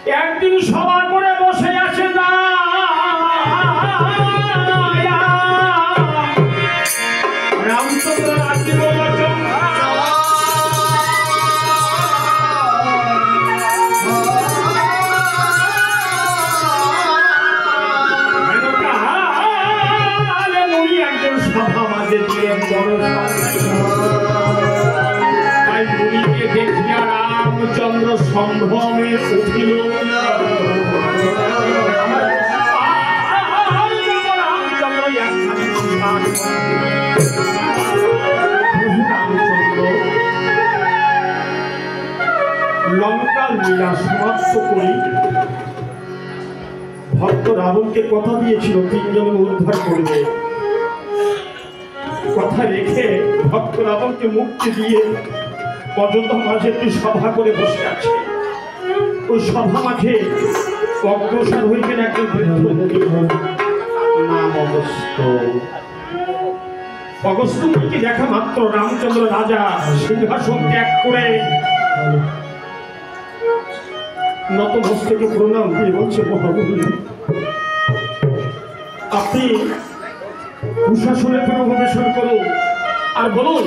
একদিন সভা করে বসে আছে না রামচন্দ্র রাজ্য একজন সভা মাঝে দিলেন বড় তাই মুড়িকে দেখিয়া রামচন্দ্র সম্ভ্রমে উঠিল। লঙ্কার লীলা সমাপ্ত করি ভক্ত রাবণকে কথা দিয়েছিল তিনজনকে উদ্ধার করবে। কথা রেখে ভক্ত রাবণকে মুক্তি দিয়ে অযোধ্যা মাঝে একটু সভা করে বসে আছে। ওই সভা মাঝে অগ্রসর হয়েছেন একজন বৃদ্ধ নাম অগস্ত্য। অগস্ত্যকে দেখা মাত্র রামচন্দ্র রাজা সিংহাসন ত্যাগ করে নতমস্তকে প্রণাম দিয়ে বলছে, মহাবলী আপনি প্রশাসনের প্রবেশন করুন আর বলুন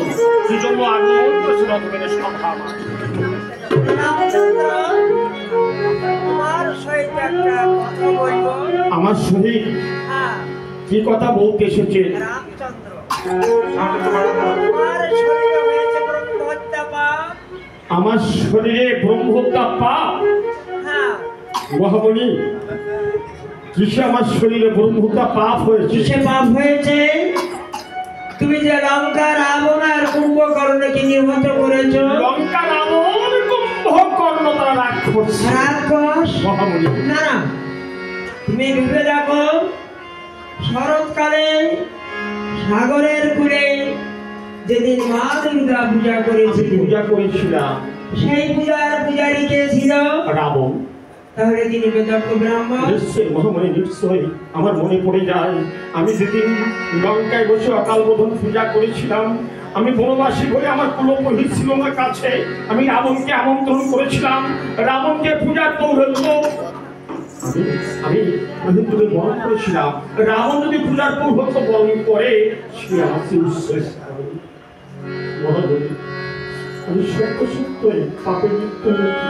কি জন্য আগমন করেছেন অতবেলা সভা। আমার সহিত কি কথা বলতে এসেছে? আমার শরীরে ব্রহ্মহত্যা পাপ। মহামণি কিসে আমার শরীরে ব্রহ্মহত্যা পাপ হয়েছে? কিসে পাপ হয়েছে? তুমি যে লঙ্কা রাবণ আর কুম্ভকর্ণকে নিহত করেছো। লঙ্কা রাবণ কুম্ভকর্ণ তারা রাক্ষস। রাক্ষস মহামণি না না, তুমি ভেবে দেখো শরৎকালে সাগরের কূলে যেদিন মা দুর্গা পূজা করেছিলাম সেই পূজার পূজারী কে ছিল? রাবণ। তাহলে তিনি বেদজ্ঞ ব্রাহ্মণ। নিশ্চয়ই মহামণি, নিশ্চয়ই আমার মনে পড়ে যায় আমি যেদিন লঙ্কায় বসে অকাল বোধন পূজা করেছিলাম, আমি বনবাসী হয়ে আমার কুলপুরোহিত ছিল না কাছে, আমি রাবণকে আমন্ত্রণ করেছিলাম রাবণকে পূজার পৌরোহিত্য আমি তুমি বরণ করেছিলাম। রাবণ যদি পূজার পৌরোহিত্য বরণ করে সে আমাকে উচ্ছ্বাস করে। মহামণি আমি সত্য সত্যই পাপে লিপ্ত হয়েছি,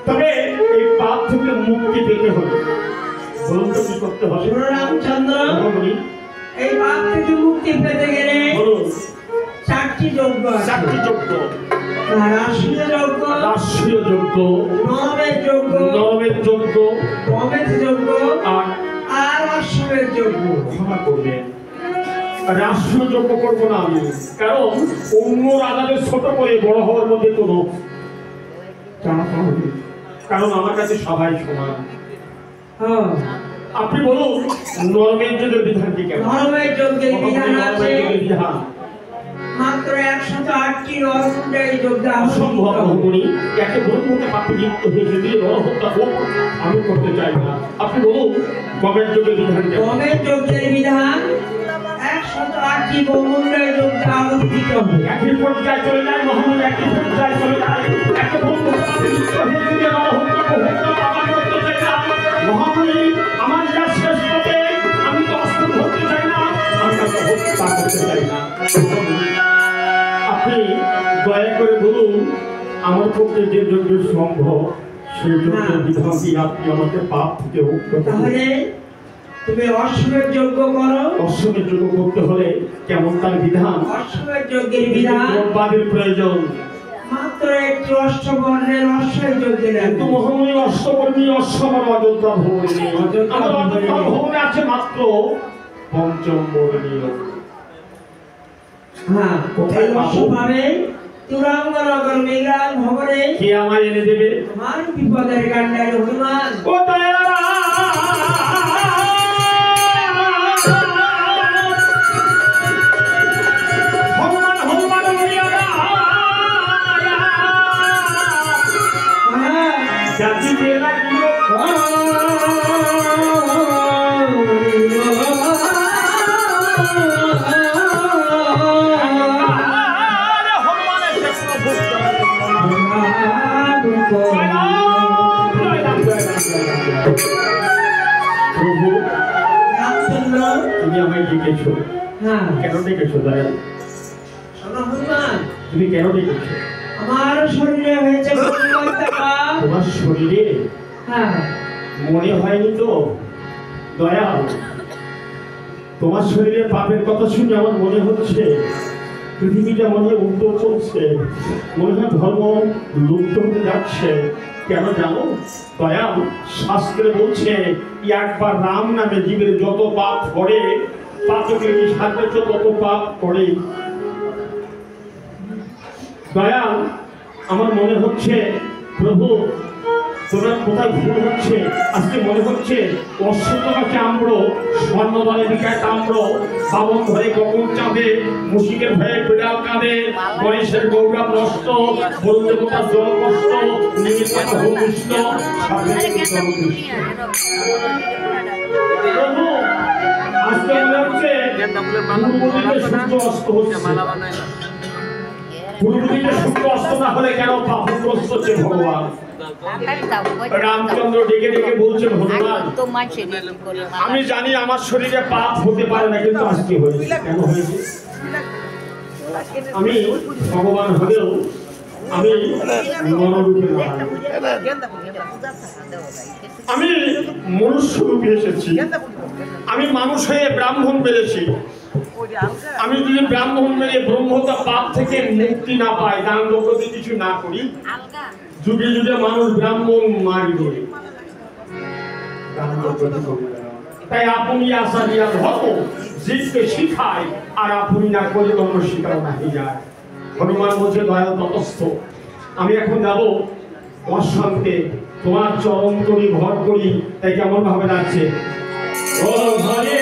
তবে এই পাপ থেকে মুক্তি পেতে হবে। বলুন তো কি করতে হবে? রামচন্দ্র এই পাপ থেকে মুক্তি পেতে গেলে চারটি যজ্ঞ। চারটি যজ্ঞ: রাষ্ট্রীয় যজ্ঞ, রাষ্ট্রীয় যজ্ঞ, নরমের যজ্ঞ, নরমের যজ্ঞ, গমের যজ্ঞ আর অশ্বমের যজ্ঞ। ক্ষমা করবেন, রাষ্ট্রীয় যজ্ঞ করবো না আমি, কারণ অন্য রাজাদের ছোট করে বড় হওয়ার মধ্যে কোনো চাপ হবে, কারণ আমার কাছে সবাই সমান। আপনি বলুন নরমের যজ্ঞের বিধান কি? কেমন নরমের যজ্ঞের বিধান আছে বিধান মাত্র 108টি নরকুণ্ডের যজ্ঞ। অসম্ভব মহামণি, একে ব্রহ্মকে পাপে লিপ্ত হয়ে যদি নরহত্যা হোক আমি করতে চাই না। আপনি বলুন গমের যজ্ঞের বিধান। গমের যজ্ঞের বিধান 108টি গৌমুণ্ডের যজ্ঞ আহুতি দিতে হবে। একই পর্যায়ে চলে যায় মহামণি, একই পর্যায়ে চলে যায়। একে ব্রহ্মকে পাপে লিপ্ত হয়ে যদি নরহত্যা করতে চাই না মহামণি, আমার যা শেষ পথে আমি তো অস্ত্র ধরতে চাই না, আমি তাকে হত্যা করতে চাই না। আপনি দয়া করে বলুন আমার পক্ষে যে যজ্ঞ সম্ভব সেই যজ্ঞের বিধানটি আপনি আমাকে পাপ থেকে মুক্ত করুন। তাহলে তুমি অশ্বমের যজ্ঞ করো। অশ্বমের যজ্ঞ করতে হলে কেমন তার বিধান? অশ্বমের যজ্ঞের বিধান দ্রব্যাদির প্রয়োজন। মাত্র একটি অষ্টবর্ণের অশ্বমের যজ্ঞের। কিন্তু মহামণি অষ্টবর্ণী অশ্বমের অযোধ্যা ভবনে নেই। আমার অযোধ্যা ভবনে আছে মাত্র পঞ্চম বর্ণীয়। হ্যাঁ, কোথায় অশ্ব পাবে? তুরাঙ্গনগর মেঘরাজ ভবনে। কে আমায় এনে দেবে? তোমার বিপদের কাণ্ডারে হনুমান। ও দয়ালা প্রভু রামচন্দ্র, তুমি আমায় ডেকেছো, হ্যাঁ কেন ডেকেছো দয়াল? শোনো হনুমান, তুমি কেন ডেকেছো? আমার শরীরে হয়েছে কলিকাতা পাপ। তোমার শরীরে হ্যাঁ মনে হয়নি তো দয়াল? তোমার শরীরে পাপের কথা শুনে আমার মনে হচ্ছে পৃথিবীটা মনে হয় উল্টো চলছে, মনে হয় ধর্ম লুপ্ত হতে যাচ্ছে। কেন জানো দয়াল? শাস্ত্রে বলছে একবার রাম নামে জীবের যত পাপ করে পাপকে সার্বেচ্য তত পাপ করে। দয়াল আমার মনে হচ্ছে প্রভু তোমার কোথায় ভুল হচ্ছে। আজকে মনে হচ্ছে অশ্বত্থমাকে আম্র, স্বর্ণদলে বিকায় তাম্র, শ্রাবণ ধরে গগন চাঁদে, মুশিকের ভয়ে বিড়াল কাঁদে, গণেশের গৌরব নষ্ট, বরুণ দেবতার জল কষ্ট, নিমিত্ত ভূমিষ্ঠ, প্রভু আজকে মনে হচ্ছে পূর্ব দিকে সূর্য অস্ত হচ্ছে। পূর্ব দিকে সূর্য অস্ত না হলে কেন পাপগ্রস্ত হচ্ছে ভগবান? রামচন্দ্র ডেকে ডেকে বলছেন হনুমান আমি জানি আমার শরীরে পাপ হতে পারে না, কিন্তু আজকে হয়েছে। কেন হয়েছে? আমি ভগবান হলেও আমি মনোরূপে নয়, আমি মনুষ্য রূপে এসেছি। আমি মানুষ হয়ে ব্রাহ্মণ বেড়েছি। আমি যদি ব্রাহ্মণ মেরে ব্রহ্মতা পাপ থেকে মুক্তি না পাই, দান লোকতে কিছু না করি, যুগে যুগে মানুষ ব্রাহ্মণ মারিবে। তাই আপনি আশা দিয়া ধর্ম জীবকে শিখায়, আর আপনি না করে ধর্ম শিখাও না যায়। হনুমান বলছে দয়াল ততস্থ। আমি এখন যাব অশান্তে, তোমার চরণ করি ঘর করি। তাই কেমন ভাবে যাচ্ছে ও ঘরে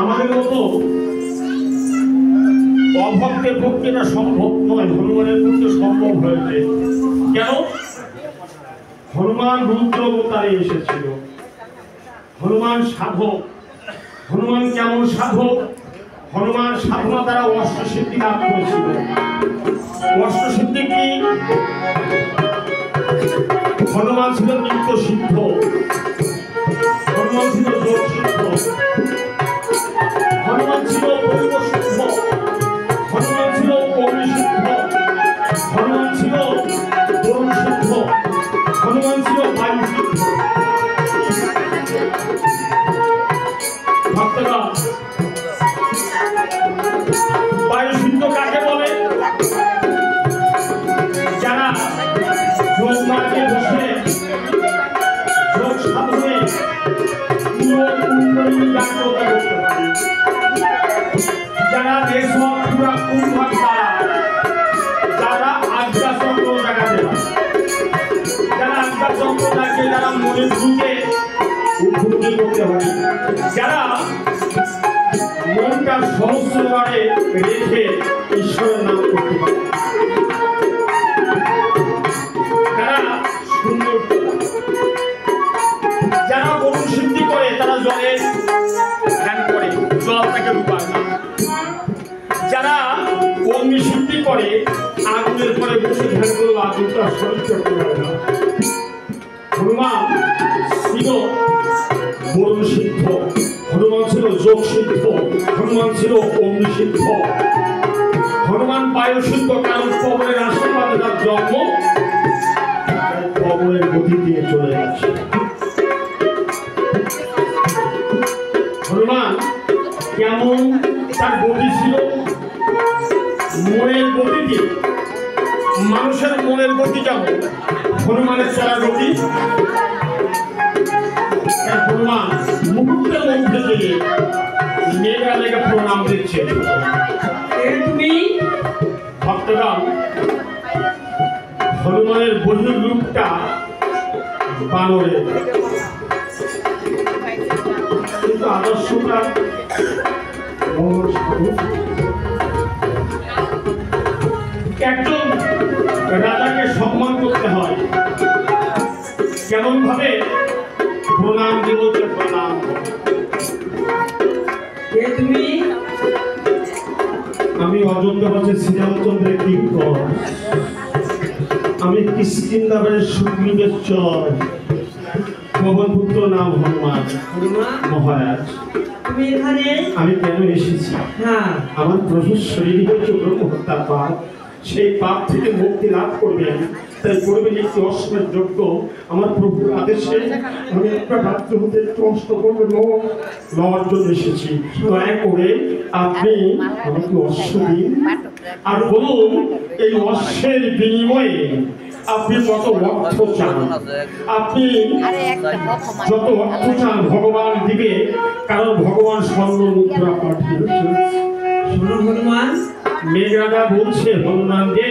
আমাদের মতো অভক্তের পক্ষে এটা সম্ভব নয়, হনুমানের পক্ষে সম্ভব হয়েছে। কেন? হনুমান রুদ্র অবতারে এসেছিল। হনুমান সাধক। হনুমান কেমন সাধক? হনুমান সাধনা দ্বারা অষ্টসিদ্ধি লাভ করেছিল। অষ্টসিদ্ধি কি? হনুমান ছিল নিত্য সিদ্ধ, হনুমান ছিল যোগ সিদ্ধ, হনুমান ছিল দৈব সিদ্ধ, হনুমান ছিল অগ্নি সিদ্ধ, হনুমান ছিল বরুণ সিদ্ধ, হনুমান ছিল বায়ু সিদ্ধ। ভক্তরা, বায়ু সিদ্ধ কাকে বলে? যারা যোগ মার্গে বসে যোগ সাধনে যারা যারা আজ্ঞা চক্র জাগাতে পারে, যারা আজ্ঞা চক্র থাকে, যারা মনের ঢুকে উপলব্ধি করতে পারে, যারা মনটা সহস্রবারে রেখে ঈশ্বরের নাম করতে পারে, তারা সুন্দর, যারা বরুণ সিদ্ধি করে, তারা জলে ধ্যান করে, জল তাকে রূপায় না। যারা অগ্নি সিদ্ধি করে, আগুনের পরে বসে ধ্যান করলো, আগুনটা সহ্য করে না। হনুমান ছিল বরুণ সিদ্ধ, হনুমান ছিল যোগ সিদ্ধ, হনুমান ছিল অগ্নি সিদ্ধ, হনুমান বায়ু সিদ্ধ। কারণ কবরের আশীর্বাদে তার জন্ম, কবরের গতি দিয়ে চলে যাচ্ছে। হনুমান কেমন তার গতি ছিল? মনের গতিতে। মানুষের মনের গতি কেমন? হনুমানের চলার গতি। হনুমান মুহূর্তের মধ্যে দিয়ে মেঘালেকে প্রণাম দিচ্ছে। তুমি ভক্তগণ, হনুমানের বহির্রূপটা বানরের, কিন্তু আদর্শটা একজন রাজাকে সম্মান করতে হয় কেমন ভাবে? প্রণাম দিব, প্রণাম। তুমি? আমি অযোধ্যাবাসী শ্রীরামচন্দ্রের কিঙ্কর, আমি কিষ্কিন্দাবাড়ির সুগ্রীবের চর, পবনপুত্র নাম হনুমান মহারাজ। তুমি এখানে? আমি কেন এসেছি? হ্যাঁ, আমার প্রভুর শরীর হচ্ছে ব্রহ্মহত্যার পাপ, সেই পাপ থেকে মুক্তি লাভ করবেন, তাই করবেন একটি অশ্বের যোগ্য। আমার প্রভুর আদেশে আমি একটা রাজ্য হতে একটু অস্ত্র করবে নেওয়ার জন্য এসেছি। দয়া করে আপনি আমাকে অশ্ব দিন, আর বলুন এই অশ্বের বিনিময়ে আপনি যত অর্থ চান, আপনি যত অর্থ চান ভগবান দিবে, কারণ ভগবান স্বর্ণ মুদ্রা পাঠিয়েছেন। শোনো হনুমান, মেঘরাজা বলছে হনুমান যে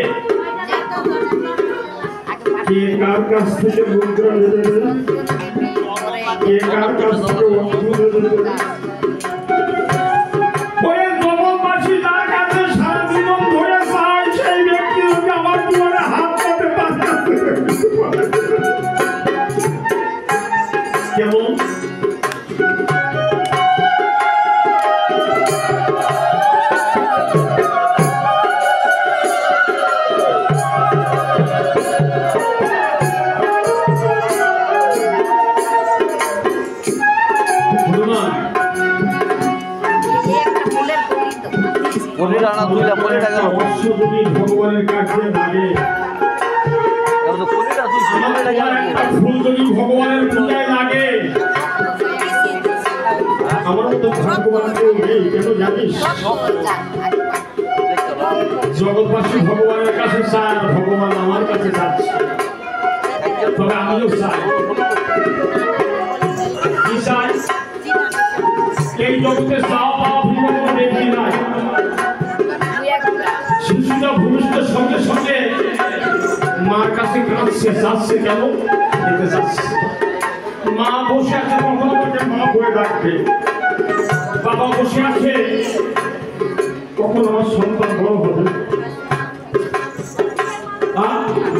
কে কার কাছ থেকে মুদ্রা নেবে, কে কার কাছ থেকে অর্থ নেবে। পলি রানা তুইলা পলিটা গেল অবশ্য যদি ভগবানের কাছে লাগে, তো পলিটা তুই আমার একটা ফুল যদি ভগবানের পূজায় লাগে, আমার মতো ভগবান কেউ নেই। কেন জানিস? জগৎবাসী ভগবানের কাছে চায়, ভগবান আমার কাছে যাচ্ছে। তবে আমিও চাই, কি চাই? এই জগতে চাওয়া পাওয়া ভিন্ন ব্যক্তি নাই। শিশুরা ভূমিষ্ঠের সঙ্গে সঙ্গে মার কাছে কাঁদছে, যাচ্ছে কেন? খেতে যাচ্ছে। মা বসে আছে, কখনো তাকে মা বলে ডাকবে। বাবা বসে আছে, কখন আমার সন্তান বড় হবে।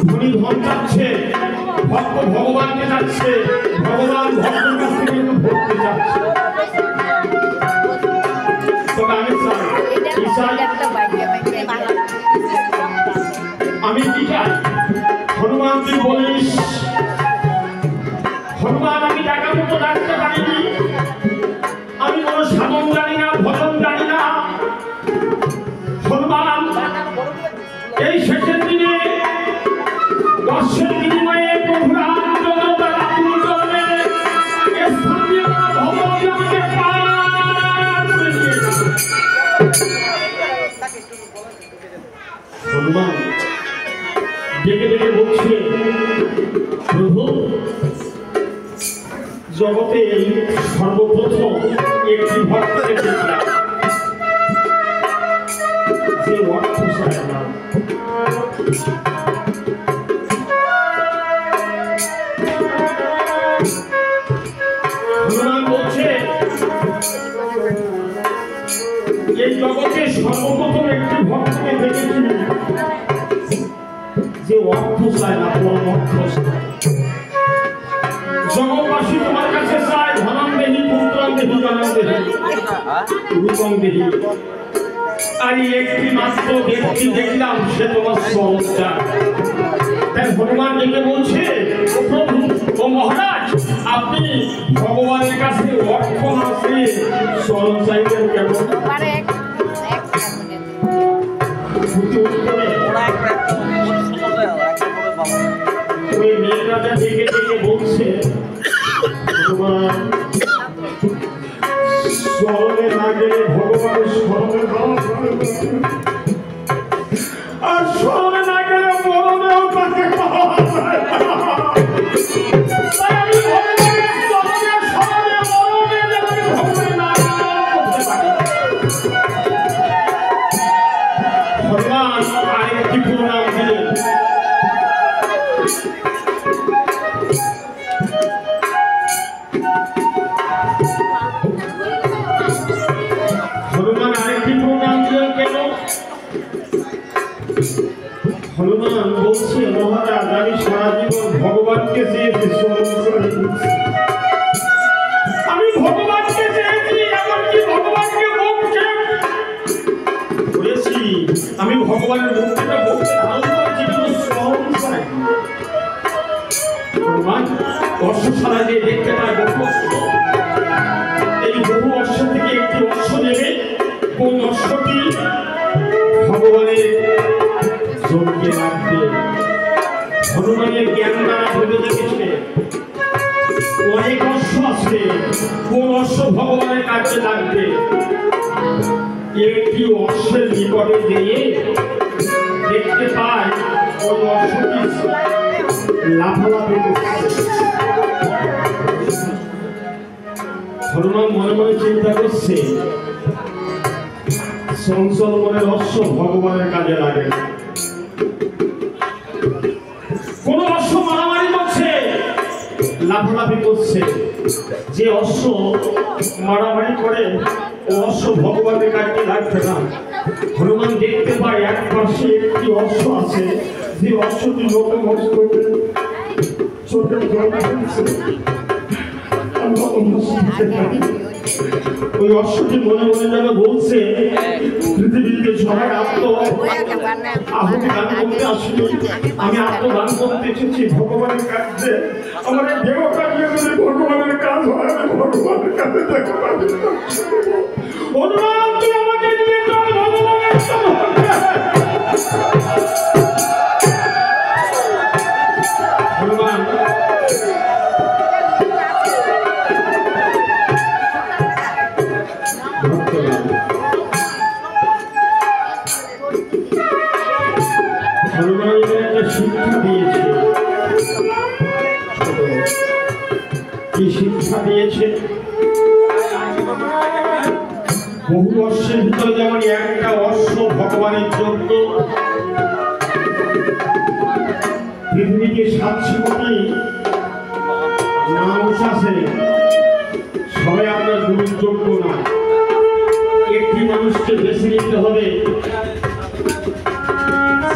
ধনী ধন যাচ্ছে, ভক্ত ভগবানকে যাচ্ছে, ভগবান ভক্তের কাছ থেকে ভক্তি যাচ্ছে। তবে আমি চাই, কি চাই? আমি কি চাই? হনুমান তুই বলিস, হনুমান আমি টাকা মতো ডাকতে পারিনি, আমি কোনো সাধন জানি না, ভজন জানি না। হনুমান এই শেষের দিনে দর্শের বিনিময়ে প্রভুর আনন্দদাতা রাতুল চরণে স্থানীয় ভগবান আমাকে পার করে দিয়েছে। হনুমান ডেকে ডেকে বলছে, প্রভু জগতে এই সর্বপ্রথম একটি ভক্তকে দেখলাম, যে অর্থ চায় না। হনুমান বলছে, এই জগতে সর্বপ্রথম একটি ভক্তকে দেখেছি, যে অর্থ চায় না, পরমর্থ চায়। জগৎবাসী তোমার কাছে চায় ধনম দেহি, পুত্রম দেহি, জনম দেহি, রূপম দেহি। আর একটি মাত্র ব্যক্তি দেখলাম, সে তোমার চরণ চায়। তাই হনুমান ডেকে বলছে, ও প্রভু, ও মহারাজ, আপনি ভগবানের কাছে অর্থ না চেয়ে চরণ চাইবেন কেন? ওই মেয়েটা ডেকে ডেকে বলছে, তোমার স্মরণে না গেলে ভগবানের স্মরণে আর স্মরণে না গেলে মরণেও তাকে পাওয়া যায় না। তাই আমি ভগবানের স্মরণে স্মরণে মরণে যেন ভগবানের নাম করতে পারি। ভগবান আরেকটি প্রণাম দিলেন। হনুমান আরেকটি প্রণাম দিলেন কেন? হনুমান বলছে, মহারাজ আমি সারা জীবন ভগবানকে চেয়েছি, আমি ভগবানকে চেয়েছি, এমনকি ভগবানকে মুখে বলেছি, আমি ভগবানের মুখটা বলতে ধারণ করেছি, কিন্তু স্মরণ চাই। হনুমান অশ্বশালা দিয়ে দেখতে পায় বহু অশ্ব, এই বহু অশ্ব থেকে একটি অশ্ব নেবে, কোন অশ্বটি ভগবানের জনকে রাখবে। হনুমানের জ্ঞান দ্বারা ভেবে দেখেছে অনেক অশ্ব আছে, কোন অশ্ব ভগবানের কাছে লাগবে। একটি অশ্বের নিকটে গিয়ে দেখতে পায় ওই অশ্বটি লাফালাফি করছে। হনুমান মনে মনে চিন্তা করছে, চঞ্চল মনের অশ্ব ভগবানের কাজে লাগে। কোন অশ্ব মারামারি করছে, লাফালাফি করছে, যে অশ্ব মারামারি করে ও অশ্ব ভগবানের কাজে লাগবে না। হনুমান দেখতে পায় এক পাশে একটি অশ্ব আছে, যে অশ্বটি নতমস্তক করে চোখে জল ফেলছে। ওই অশ্বটি মনে মনে যেন বলছে, পৃথিবীতে সবাই আহুতি দান করতে আসেনি, আমি আত্মদান করতে এসেছি ভগবানের কাছে। আমার এই দেহ কাজে যদি ভগবানের কাজ হয়, আমি ভগবানের কাছে দেখো। হনুমান তুই আমাকে নিয়ে চল ভগবানের হনুমানের একটা শিক্ষা দিয়েছে। কি শিক্ষা দিয়েছে? বহু অশ্বের ভিতরে যেমন একটা অশ্ব ভগবানের যোগ্য, পৃথিবীতে 700 কোটি মানুষ আছে, সবাই আপনার গুরুর যোগ্য না। একটি মানুষকে বেছে নিতে হবে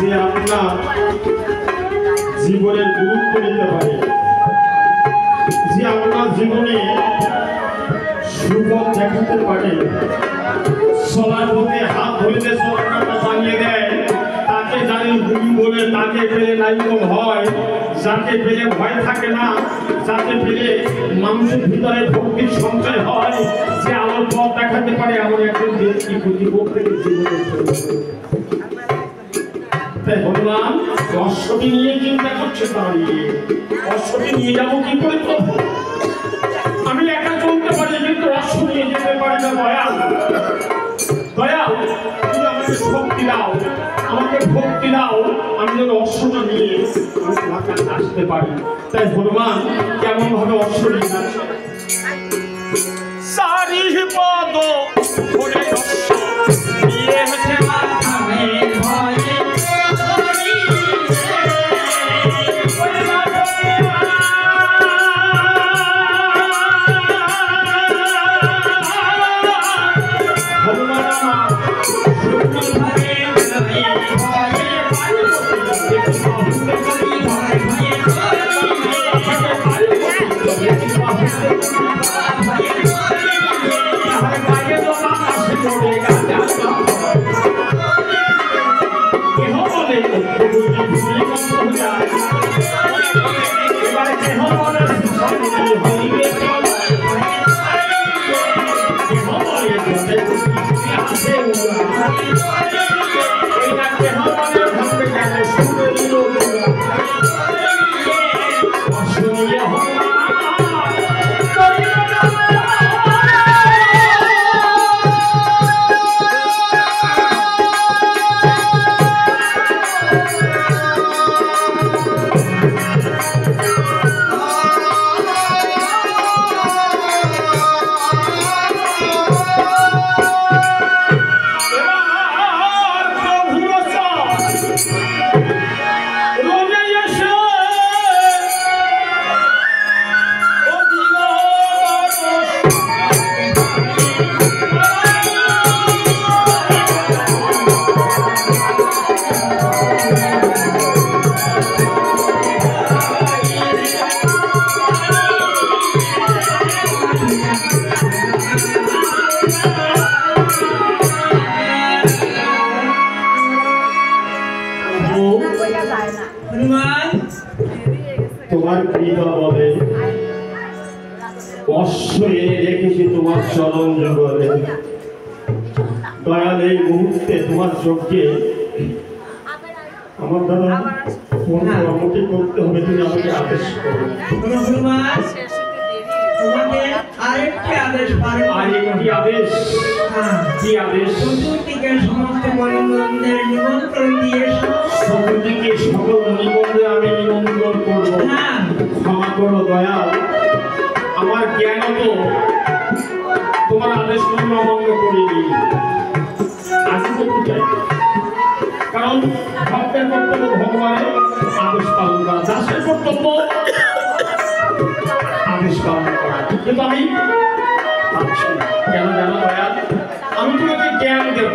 যে আপনার জীবনের গুরুত্ব নিতে পারে, যে আপনার জীবনে সুপথ দেখাতে পারে, চলার পথে হাত ধরিতে চলাটা বানিয়ে দেয়, তাকে জানি গুরু বলে, তাকে পেলে নাইকম হয়, যাকে পেলে ভয় থাকে না, যাকে পেলে মানুষের ভিতরে ভক্তির সঞ্চয় হয়, যে আলোর পথ দেখাতে পারে, এমন একজন ব্যক্তি প্রতিপক্ষের জীবনে। তাই ভগবান অশ্বটি নিয়ে চিন্তা করছে, দাঁড়িয়ে অশ্বটি নিয়ে যাবো কি করে? আমি একা চলতে পারি, কিন্তু অশ্ব নিয়ে যেতে পারি না। দয়াল, দয়াল, তুমি আমাকে শক্তি দাও, আমাকে ভক্তি দাও, আমি যেন অশ্বটা নিয়ে আমি তোমার কাছে আসতে পারি। তাই হনুমান কেমন ভাবে অশ্ব নিয়ে যাচ্ছে? সারি পদ ভরে অশ্ব নিয়ে হেঁটে মাথায় ভয়ে তোমার কৃপা বলে অশ্ব এনে রেখেছি তোমার চরণ জগতে। দয়াল, এই মুহূর্তে তোমার চোখে আমার দ্বারা কোন কর্মটি করতে হবে, তুমি আমাকে আদেশ করো। তোমাকে আরেকটি আদেশ পালন। আরেকটি আদেশ? কি আদেশ? চতুর্দিকে সমস্ত মণিবন্ধের নিমন্ত্রণ দিয়ে চতুর্দিকে সকল মণিবন্ধে আমি নিমন্ত্রণ করবো। ক্ষমা করো দয়াল, আমার জ্ঞান তো তোমার আদেশ অমান্য করিনি। আজ করতে চাই, কারণ ভক্তের কর্তব্য ভগবানের আদেশ পালন করা, দাসের কর্তব্য আদেশ পালন করা। কিন্তু আমি পাচ্ছি না, কেন জানো দয়াল? আমি তোমাকে জ্ঞান দেব,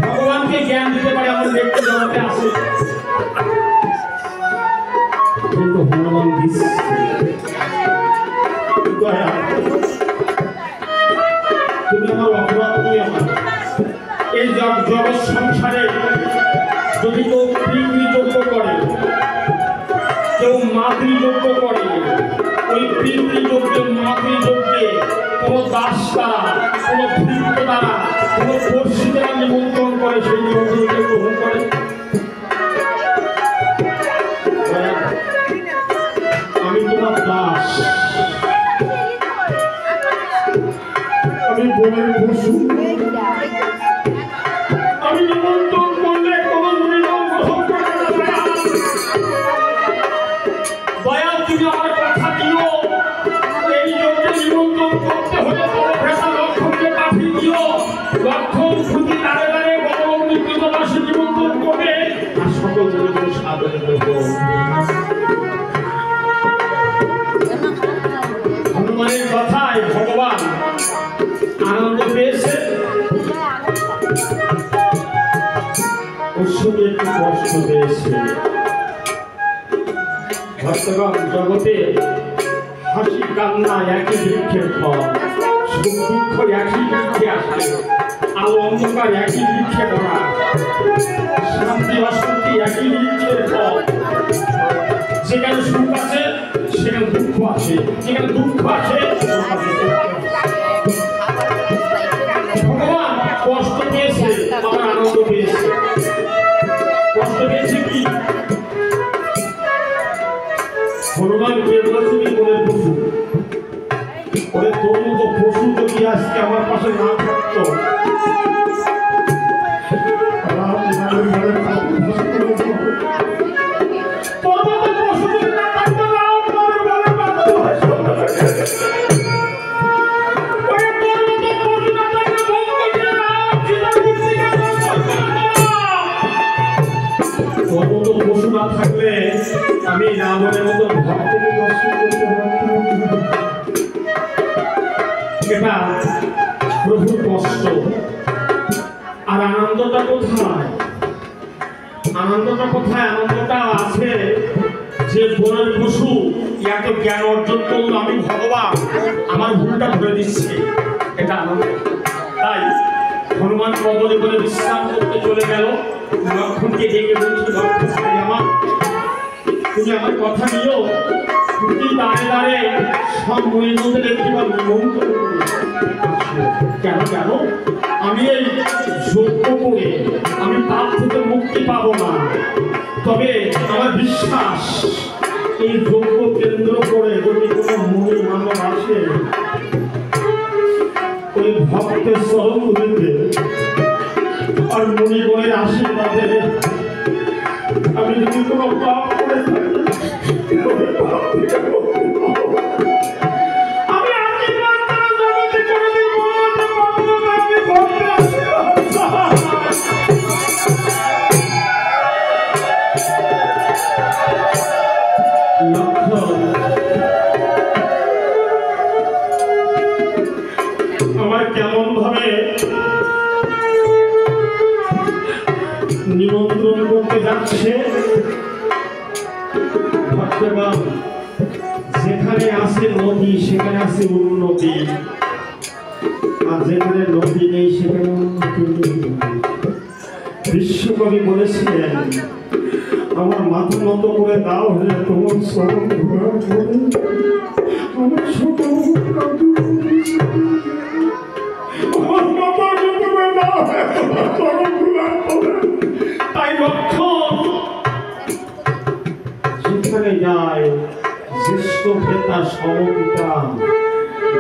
ভগবানকে জ্ঞান দিতে পারি, আমার ব্যক্তি জগতে আছে, কিন্তু হনুমান দিচ্ছে। তুমি আমার অপরাধ নিয়ে এই জগৎ সংসারে যদি কেউ পিতৃযজ্ঞ করে, কেউ মাতৃযজ্ঞ করে, ওই পিতৃযজ্ঞে মাতৃযজ্ঞে কোনো দাস দ্বারা, কোনো ভৃত্য দ্বারা, কোনো পড়শি দ্বারা নিমন্ত্রণ করে, সেই নিমন্ত্রণকে গ্রহণ করে। আমি তোমার দাস, আমি বনের পশু, আমি নিমন্ত্রণ করলে কোনো নিমন্ত্রণ গ্রহণ লক্ষণ খুঁজি দাঁড়ে দাঁড়ে বড় কৃতদাসী নিমন্ত্রণ করে আর সকল দরিদ্র সাধনে গ্রহণ। হনুমানের কথায় ভগবান আনন্দ পেয়েছে, ওর সঙ্গে একটু কষ্ট পেয়েছে। ভক্তগণ, জগতে হাসি কান্না একই বৃক্ষের ফল, সুখ দুঃখ একই বৃক্ষে আসে, আলো অন্ধকার একই বৃক্ষে পড়া, শান্তি অশান্তি একই বৃক্ষের ফল। যেখানে সুখ আছে সেখানে দুঃখ আছে, যেখানে দুঃখ আছে ভগবান কষ্ট পেয়েছে, আমার আনন্দ পেয়েছে। কষ্ট পেয়েছে কি? হনুমান কে বলেছিলি বলে পশু, ওরে তোর মতো পশু যদি আজকে আমার পাশে না থাকতো, পশু না থাকলে আমি রাবণের মতো ভক্তকে দর্শন করতে পারতাম। এটা প্রভুর কষ্ট। আর আনন্দটা কোথায়? আনন্দটা কোথায়? আনন্দটা আছে যে বনের পশু এত জ্ঞান অর্জন করলো, আমি ভগবান আমার ভুলটা ধরে দিচ্ছি, এটা আনন্দ। তাই হনুমান কবলে বলে বিশ্রাম করতে চলে গেল। লক্ষণকে ডেকে বলছি, লক্ষণ আমার, তুমি আমার কথা নিও। তুমি দাঁড়ে দাঁড়ে সব মহিলাদের একটিবার নিমন্ত্রণ কেন জানো? আমি এই যজ্ঞ করে আমি পাপ থেকে মুক্তি পাবো না, তবে আমার বিশ্বাস এই যজ্ঞ কেন্দ্র করে যদি কোনো মনি মানব আসে, ওই ভক্তের চরণ ধরিতে আর মনিগণের আশীর্বাদে আমি যদি কোনো পাপ করে থাকি, আমি আশীর্বাদ তারা জগতে করে দিব। আমি ভক্তের আশীর্বাদ লক্ষণ আমার কেমন ভাবে নিমন্ত্রণ করতে যাচ্ছে। ভক্তগণ, যেখানে আছে নদী সেখানে আছে উন্নতি, আর যেখানে নদী নেই সেখানে উন্নতি নেই। বিশ্বকবি বলেছিলেন, আমার মাথা নত করে দাও হলে তোমার চরণ ধরা করে আমার ছোট তাই লক্ষণ যেখানে যায় জ্যেষ্ঠ ভ্রাতা সমপিতা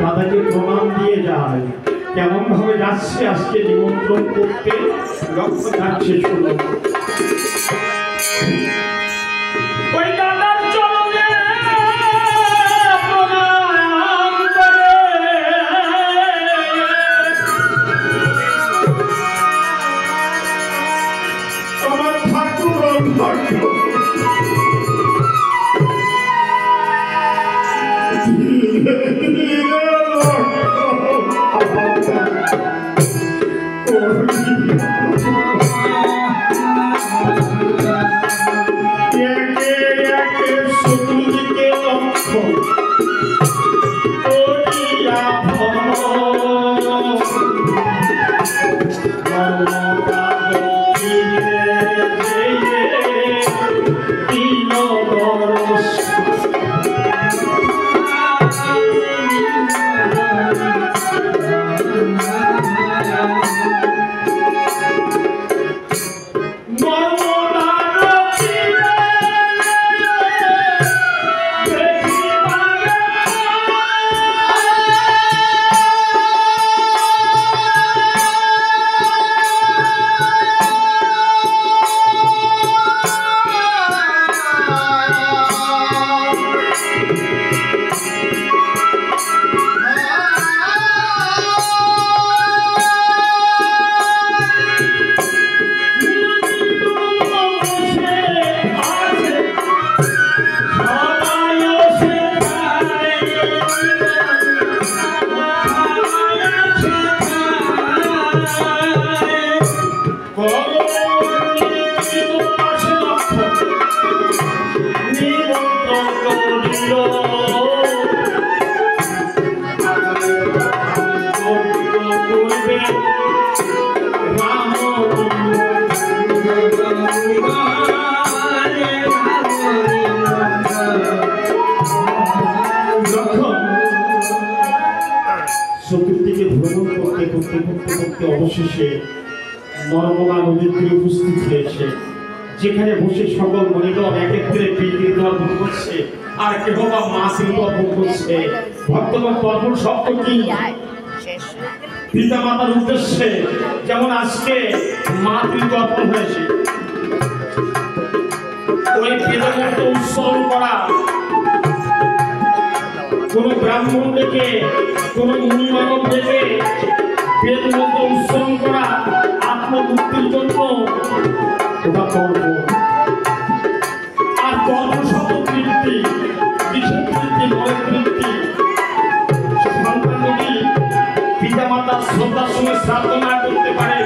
দাদাকে প্রণাম দিয়ে যায়। কেমন ভাবে যাচ্ছে আজকে নিমন্ত্রণ করতে? লক্ষণ যাচ্ছে, শুনো। ওই দাদার চরণে প্রণাম করে আমার ঠাকুর ভাগ্য চতুর্দিকে লক্ষ্য করিয়া অবশেষে নর্মদা নদীর তীরে উপস্থিত হয়েছে, যেখানে বসে সকল মনিগণ একত্রে প্রীতির দর্পণ করছে, আর কেহ বা মাসির দর্পণ করছে। ভক্তগণ দর্পণ শব্দ কি? পিতা মাতার উদ্দেশ্যে, যেমন আজকে মাতৃ দর্পণ হয়েছে। ওই বেদমন্ত্র উচ্চারণ করা, কোন ব্রাহ্মণ ডেকে, কোন মুনি মানব ডেকে বেদমন্ত্র উচ্চারণ করা আত্মমুক্তির জন্য ওটা তর্ক। আর তর্ক শব্দ তৃপ্তি, কিসের তৃপ্তি? মনের তৃপ্তি। সন্তান যদি পিতা মাতার শ্রদ্ধার সঙ্গে শ্রাদ্ধ না করতে পারে,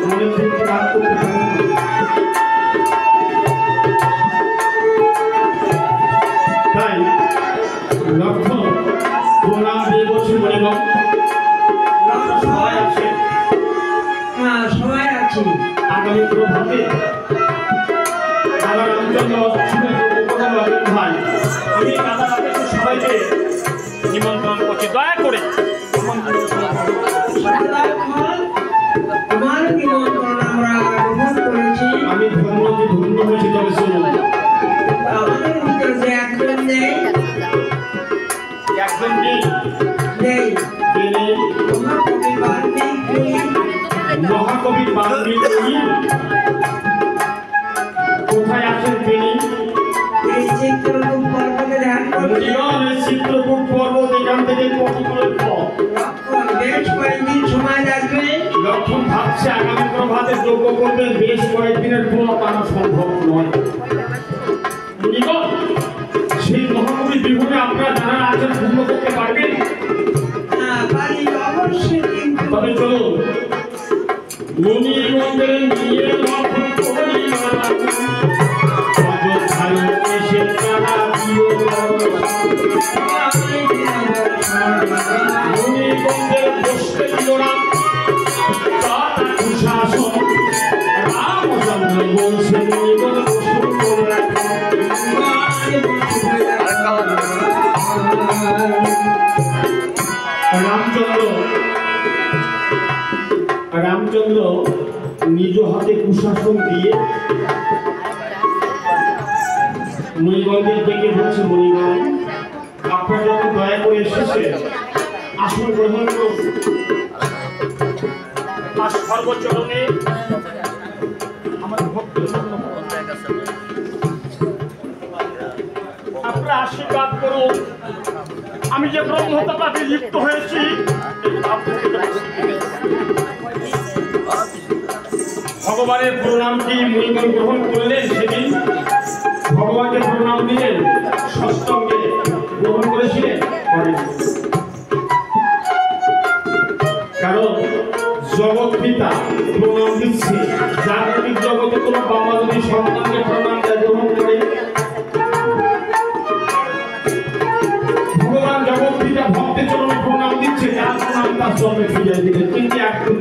মনের তৃপ্তি লাভ করতে পারে না। তাই লক্ষ্য প্রণাম দিয়ে বলছি মনিগণ, সবাই আছে, সবাই আছি। আগামী প্রভাতে দাদা রামচন্দ্র ভাই, আমি দাদা রামচন্দ্র সবাইকে নিমন্ত্রণ করছি, দয়া করে তোমার নিমন্ত্রণ আমরা গ্রহণ করেছি। আমি ধন্য হয়েছি। তবে শুনুন, আমাদের ভিতরে যে একজন নেই, একজন নেই, তিনি মহাকবি বাল্মীকি। মহাকবি বাল্মীকি কোথায় আছেন? তিনি এই চিত্রকূট পর্বতে ধ্যান করছেন। চিত্রকূট পর্বত এখান থেকে কতগুলো পথ? বেশ কয়েকদিন সময় লাগবে। লক্ষণ ভাবছে আগামী প্রভাতে যোগ্য করবেন, বেশ কয়েকদিনের পথ আনা সম্ভব নয়। সেই মহাকবি বিভূমি আপনারা যারা আছেন পূর্ণ করতে পারবেন? পারি অবশ্যই, কিন্তু তবে চলুন, মুনিগণদের নিয়ে লক্ষণ করি অযোধ্যায় এসে তারা দিও। মুনিগণদের বসতে দিল না তারা কুশাসন। রামচন্দ্র বলছে মুনিগণ বসুন করে রাখো। রামচন্দ্র নিজ হাতে কুশাসন দিয়ে মুনিগণদের ডেকে বলছে, মুনিগণ আপনারা যত দয়া করে এসেছেন, আসন গ্রহণ করুন। আর সর্বচরণে আমার ভক্ত আপনারা আশীর্বাদ করুন। আমি যে ব্রহ্মতাপাতে লিপ্ত হয়েছি, ভগবানের প্রণামটি মুনিগণ গ্রহণ করলেন। সেদিন ভগবানকে প্রণাম দিলেন, ষষ্ঠঙ্গে গ্রহণ করেছিলেন। কারণ জগৎ পিতা প্রণাম দিচ্ছে। জাগতিক জগতে কোনো বাবা যদি সন্তানকে প্রণাম দেয়, গ্রহণ করে, ভগবান জগৎ পিতা ভক্তের চরণে প্রণাম দিচ্ছে, যার প্রণাম তার চরণে ফিরিয়ে দিলেন। কিন্তু একদম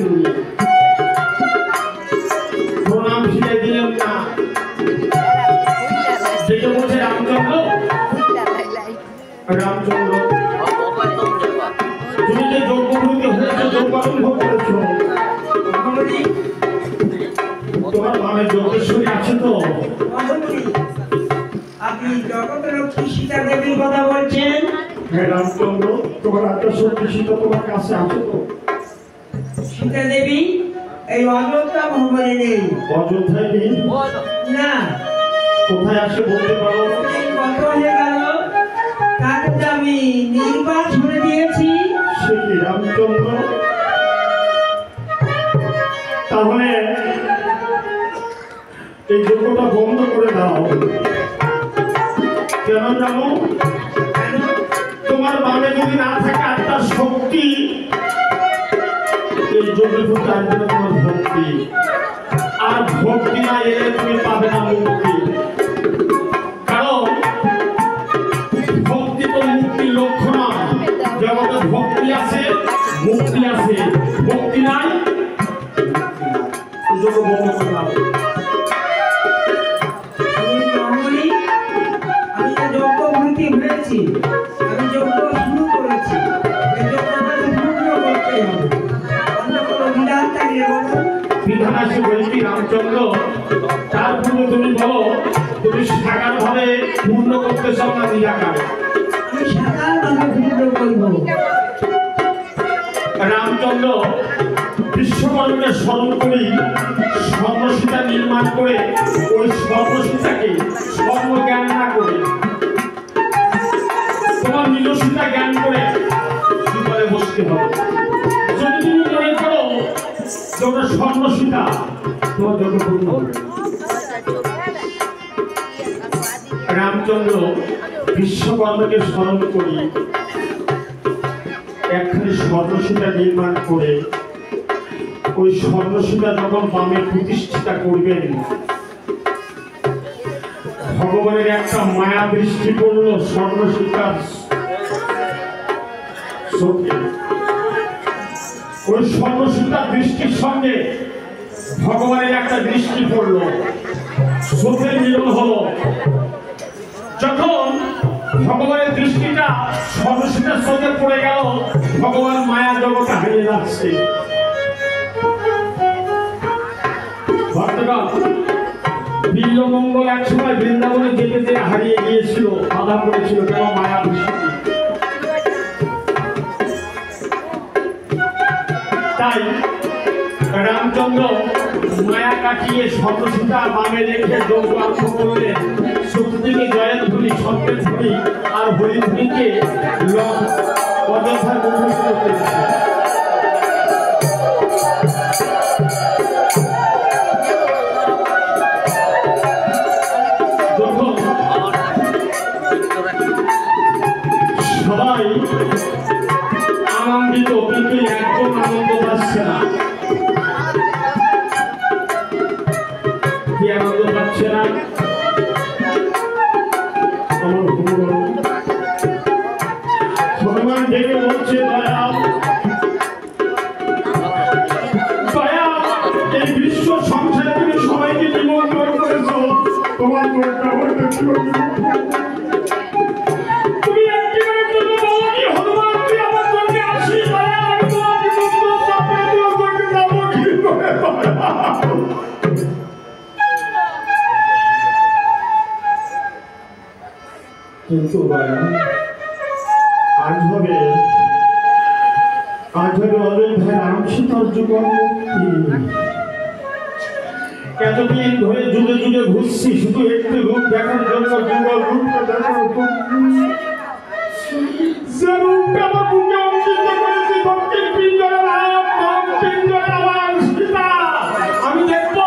প্রণাম ফিরিয়ে দিলেন না। যেটা বলছে রামচন্দ্র, রামচন্দ্র তুমি যে যজ্ঞগুলিতে হয়েছে, যোগ অনুভব করেছ, তোমার মানে যোগেশ্বরী আছে তো? আপনি জগৎরক্ষী সীতা দেবীর কথা বলছেন? হ্যাঁ রামচন্দ্র, তোমার আত্মশক্তি সীতা তোমার কাছে আছে তো? সীতা দেবী এই অযোধ্যা ভবনে নেই। অযোধ্যায় নেই? না। কোথায় আসে বলতে পারো? কত হয়ে গেল, তাকে তো আমি নির্বাক করে দিয়েছি। সে কি রামচন্দ্র? তাহলে এই যজ্ঞটা বন্ধ করে দাও। কেন জানো? তোমার বামে যদি না থাকে আত্মার শক্তি, এই যজ্ঞের প্রতি আসবে না তোমার ভক্তি। আর ভক্তি না এলে তুমি পাবে না মুক্তি। কারণ ভক্তি তো মুক্তির লক্ষ্য নয়। জগতে ভক্তি আছে, মুক্তি আছে, ভক্তি নাই, যজ্ঞ বন্ধ করে দাও। আমি তো যজ্ঞভূতি হয়েছি, আমি যজ্ঞ শুরু করেছি, এই যজ্ঞ আমাকে পূর্ণ করতে হবে। অন্য কোনো বিধান বিধানাসী বলছি রামচন্দ্র, তার পূর্বে তুমি বলো তুমি সাকার ভাবে পূর্ণ করতে চাও না নিরাকার? আমি সাকার ভাবে পূর্ণ করব। রামচন্দ্র বিশ্বকর্মাকে স্মরণ করি স্বর্ণসীতা নির্মাণ করে ওই স্বর্ণসীতাকে স্বর্ণ জ্ঞান না করে তোমার নিজস্বতা জ্ঞান করে সীতারে বসতে হবে। যদি তুমি মনে করো যে ওটা স্বর্ণসীতা, তোমার যত পূর্ণ হবে। রামচন্দ্র বিশ্বকর্মাকে স্মরণ করি একখানি স্বর্ণসীতা নির্মাণ করে ওই স্বর্ণসীতা যখন বামে প্রতিষ্ঠিতা করবেন, ভগবানের একটা মায়া দৃষ্টি পড়ল স্বর্ণসীতার চোখে। ওই স্বর্ণসীতার দৃষ্টির সঙ্গে ভগবানের একটা দৃষ্টি পড়ল, চোখের মিলন হলো। যখন ভগবানের দৃষ্টিটা স্বর্ণসীতার চোখে পড়ে গেল, ভগবান মায়া জগতে হারিয়ে যাচ্ছে। বিল্লমঙ্গল এক সময় বৃন্দাবনে যেতে যেতে হারিয়ে গিয়েছিল, বাধা পড়েছিল কেন? মায়া দৃষ্টি। তাই রামচন্দ্র মায়া কাটিয়ে স্বর্ণসীতা বামে রেখে যজ্ঞ আরম্ভ করলেন। শক্তিকে জয়ের ধ্বনি, সত্যের ধ্বনি আর হরিধ্বনিকে অযথার মুখস্থ করতে লাগলেন। সবাই আনন্দিত, কিন্তু একদম আনন্দ পাচ্ছে না। কি আনন্দ পাচ্ছে না? হনুমান ডেকে বলছে, দয়া দয়া, এই বিশ্ব সংসারে তুমি সবাইকে নিমন্ত্রণ করেছ, তোমার কিন্তু আজ হবে অযোধ্যায় রাম সীতার যুগল মুক্তি। এতদিন ধরে যুগে যুগে ঘুরছি শুধু একটি রূপ দেখার জন্য, যুগল রূপটা দেখার যে রূপটা আমার বুকে অঙ্কিত করেছি, দক্ষিণ পিঞ্জরা রাম, পিঞ্জরা আমার সীতা। আমি দেখবো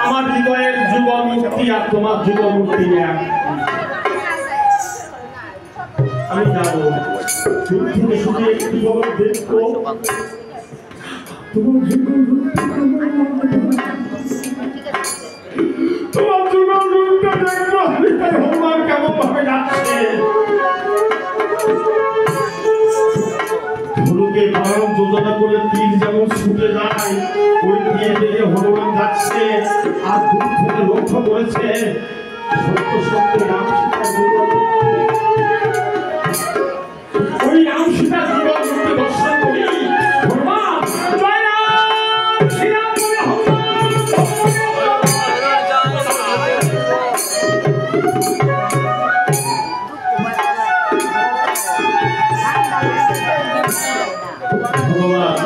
আমার হৃদয়ের যুগল মুক্তি আর তোমার যুগল মুক্তি এক। আমি যাবো দূর থেকে শুধু একটি খবর দেখবো, তোমার যুগল রূপটা দেখবো। হনুমান কেমন ভাবে যাচ্ছে, ধনুকে বারণ যোজনা করে তীর যেমন ছুটে যায়, ওই তীর দেখে হনুমান যাচ্ছে। আর দূর থেকে লক্ষ্য করেছে সত্য সত্য রাম সীতা যুগল, ওই রাম সীতা যুগল রূপে দর্শন করি। হনুমান জয় রাম, শ্রীরাম বলে হনুমান। ভগবান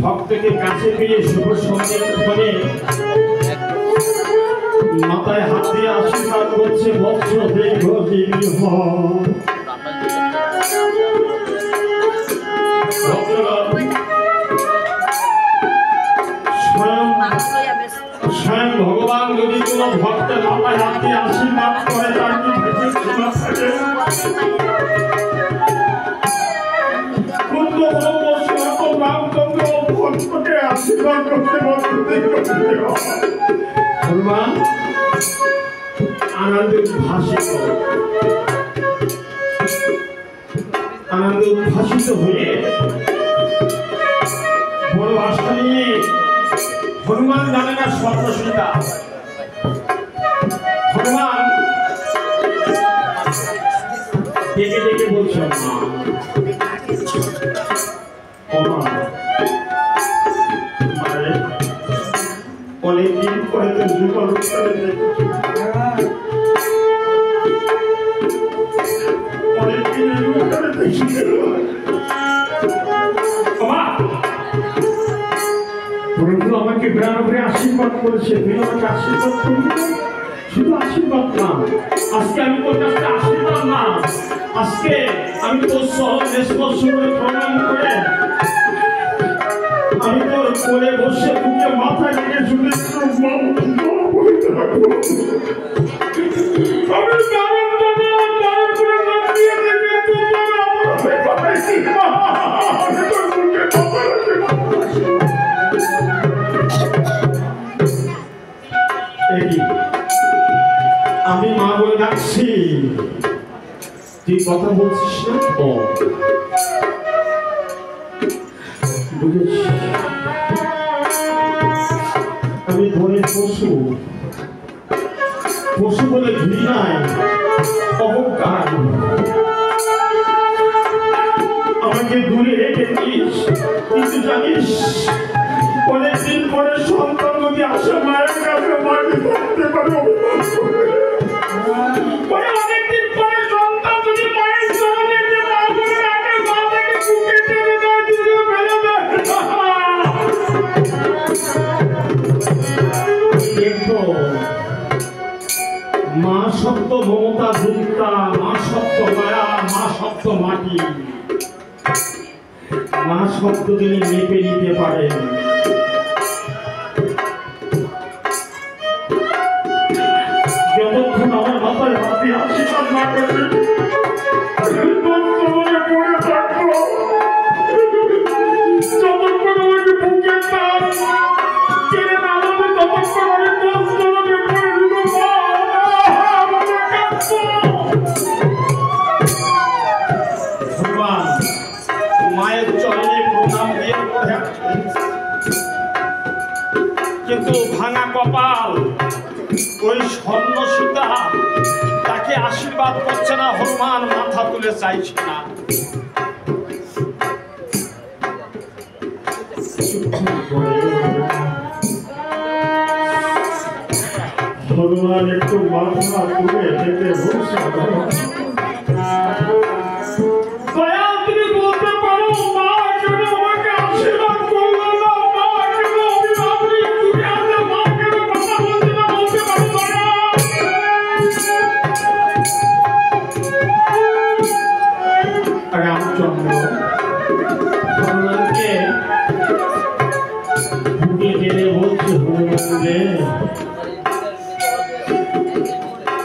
ভক্তকে কাছে পেয়ে শুভ সন্ধ্যে মাথায় হাত দিয়ে আশীর্বাদ করছে, বৎস দীর্ঘ জীবী হও। স্বয়ং ভগবান যদি কোনো ভক্তের মাথায় হাত দিয়ে আশীর্বাদ করে, তার কি সীমা থাকে? রামচন্দ্র ভক্তকে আশীর্বাদ করতে হনুমান আনন্দে উদ্ভাসিত হয়ে বড় আশা নিয়ে হনুমান জানে না স্বর্ণসীতা। হনুমান ডেকে ডেকে বলছেন, যুগল প্রভু আমাকে বেড়ানো করে আশীর্বাদ করেছে, তুই আমাকে আশীর্বাদ করবি। শুধু আশীর্বাদ না, আজকে আমি তোর কাছে আশীর্বাদ না, আজকে আমি তোর সহজ স্পর্শ করে প্রণাম করে আমি তোর কোলে বসে বুকে মাথা রেখে শুনে আমি আমি মা বলে ডাকছি, তুই কথা বলছিস না তো? বুঝেছি আমি বনের পশু, পশু বলে ঘৃণায় অহংকার আমাকে দূরে রেখেছিস, কিন্তু জানিস অনেকদিন পরে সন্তান যদি আসে মায়ের কাছে মাকে থাকতে পারে অভিমান করে। অনেকদিন পরে সন্তান যদি মায়ের চরণে মা বলে রাখে, মা তাকে বুকে টেনে দেয়, দূরে ফেলে দেয়। দেখো মা শব্দ মমতা দুর্গা, মা শব্দ মায়া, মা শব্দ মাটি, মা শব্দ তিনি মেপে নিতে পারেন। যতক্ষণ আমার মাথায় হাতে আশীর্বাদ না করবে পড়ে থাকবো, যতক্ষণ আমাকে বুকে টেনে নামাবে ততক্ষণ আমি পড়ে ভগবান মায়ের চরণে প্রণাম দিয়ে কিন্তু ভাঙা কপাল ওই স্বর্ণ সীতা তাকে আশীর্বাদ করছে না, হনুমান মাথা তুলে চাইছে না। হনুমান একটু মাথা তুলে যেতে বলছে, তুমি বলতে পারো মা কেন আমাকে আশীর্বাদ করলো না, মা কেন অভিভাবনী তুমি আছে, মা কেন কথা বলছে না, বলতে পারো রামচন্দ্র হনুমানকে বুকে টেনে বলছে, হনুমান রে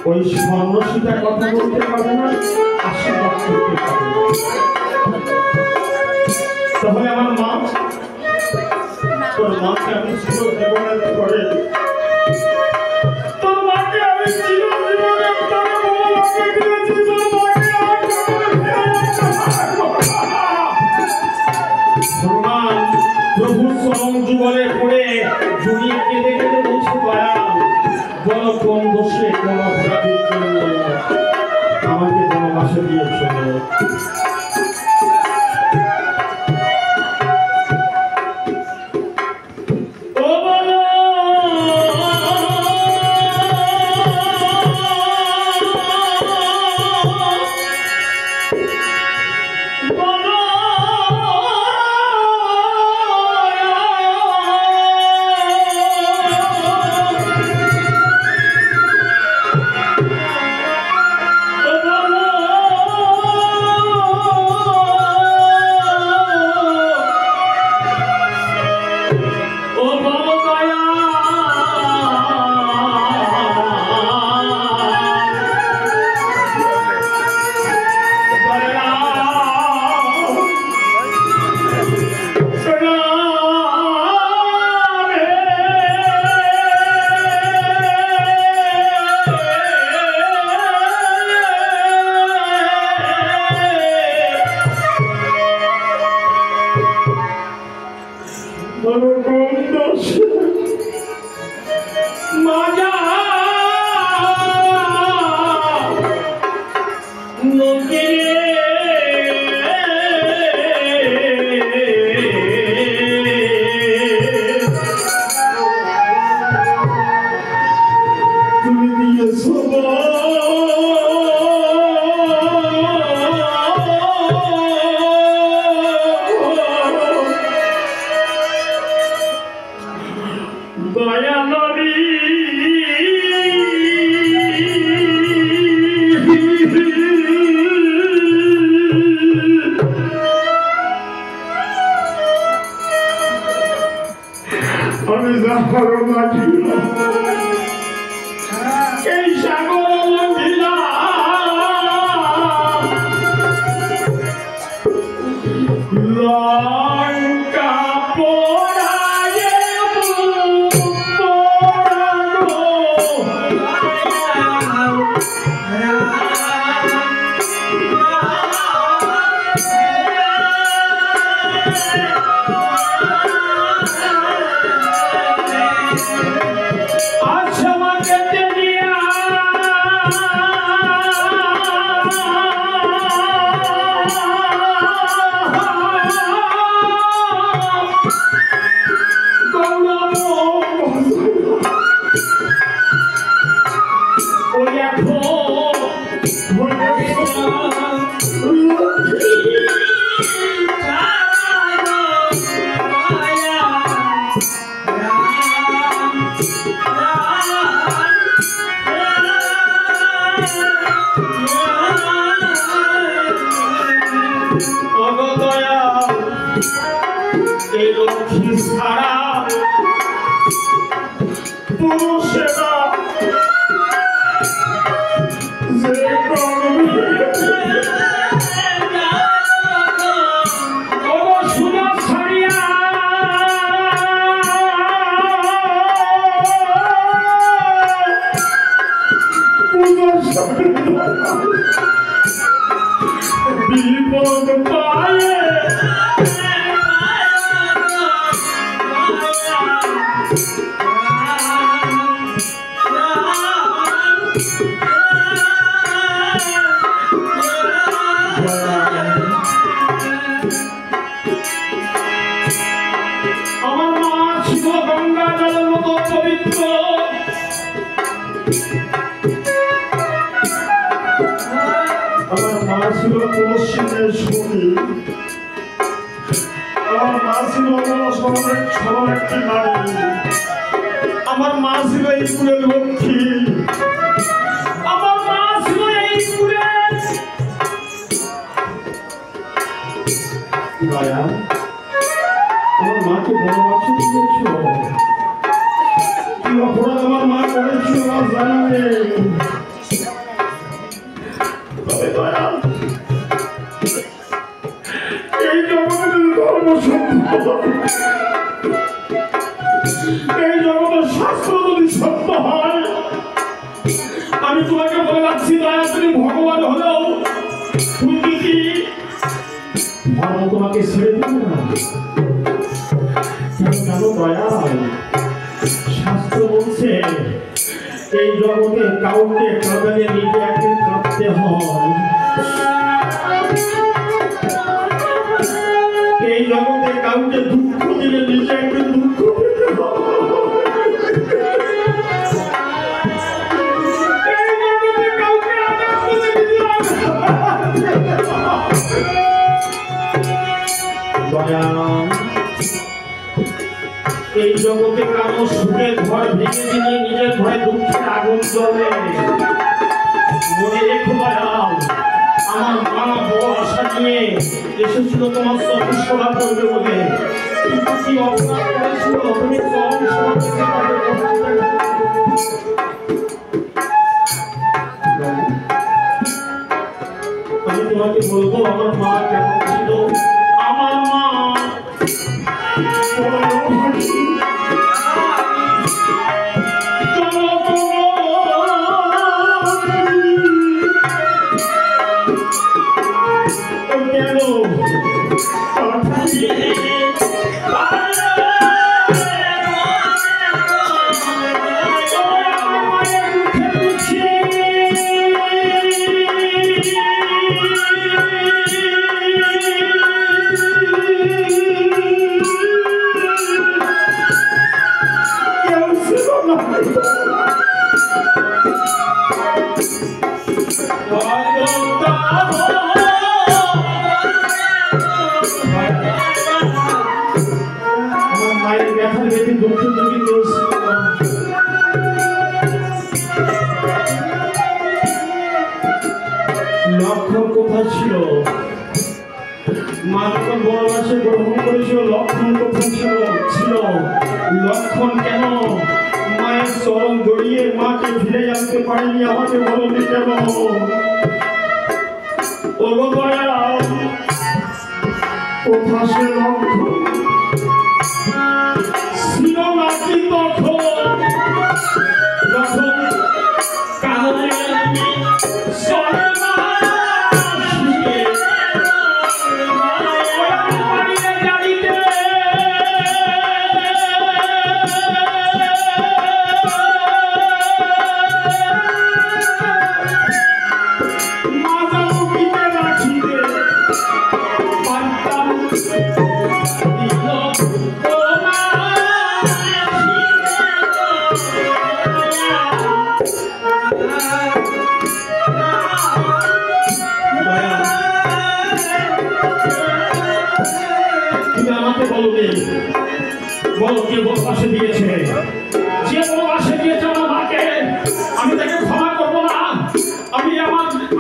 ওই স্বর্ণ সীতা কথা বলতে পারে না, আশীর্বাদ করতে পারে না। তাহলে আমার মা, তোর মাকে আমি চিরজীবনের পরে, তোর মাকে আমি চিরজীবনের পরে বলতে দিয়েছি, তোর মাকে আর হনুমান প্রভু চরণ যুগলে পড়ে জড়িয়ে কেঁদে কেঁদে বলছে, দয়াল বল কোন দোষে কোন অপরাধের জন্য আমাকে বনবাসে দিয়েছ। আমি সাগর মাঝিলাম, এই সাগর মাঝিলাম লঙ্কা পোড়ায়ে পোড়ানো এই লক্ষ্মী ছাড়া পুরুষেরা যে সোনা ছাড়িয়া বিপদ পায়ে আমার মা ছিল গঙ্গা জলের মতো পবিত্র, আমার মা ছিল পশ্চিমের সতী, আমার মা ছিল সরল একটি নারী, আমার মা ছিল এই কুলের লক্ষ্মী, আমার মা ছিল এই কুলের দয়া। আমার মাকে বনবাসে দিয়েছ, কি অপরাধ আমার মা করেছিল আমার জানা নেই। তবে দয়া, এই জগতের ধর্ম সত্য, এই জগতের শাস্ত্র যদি সত্য হয়, আমি তোমাকে বলে রাখছি দয়া, তুমি ভগবান হলেও তুমি কি ধর্ম তোমাকে ছেড়ে দেবে না। কেন দয়া, শাস্ত্র বলছে এই জগতে কাউকে কাঁদালে নিজে একদিন কাঁদতে হয়, এই জগতে কাউকে দুঃখ দিলে নিজে একদিন দুঃখ পেতে হয়, এই জগতে কাউকে আঘাত দিলে নিজে দয়া, এই জগতে কারো সুখের ঘর ভেঙে দিলে নিজের ঘরে দুঃখের আগুন জ্বলে। মনে রেখো দয়াল, আমার মা বড় আশা নিয়ে এসেছিল তোমার চোখ সেবা করবে বলে, কিন্তু কি অপরাধ করেছিল তুমি কম সেবা করতে পারবে। আমি তোমাকে বলবো আমার মা কেমন ছিল। আমার মা লক্ষণ কোথায় ছিল? মা যখন বনবাসে গ্রহণ করেছিল লক্ষণ কোথায় ছিল? লক্ষণ লক্ষণ কেন মায়ের চরণ জড়িয়ে মাকে ফিরে আনতে পারেনি? আমাকে বলনি কেন? ও গো দয়াল, কোথা সে লক্ষণ ছিল নাকি তখন, যখন কানে চলে বলো কে বনবাসে দিয়েছে? যে বনবাসে দিয়েছে আমার মাকে, আমি তাকে ক্ষমা করবো না। আমি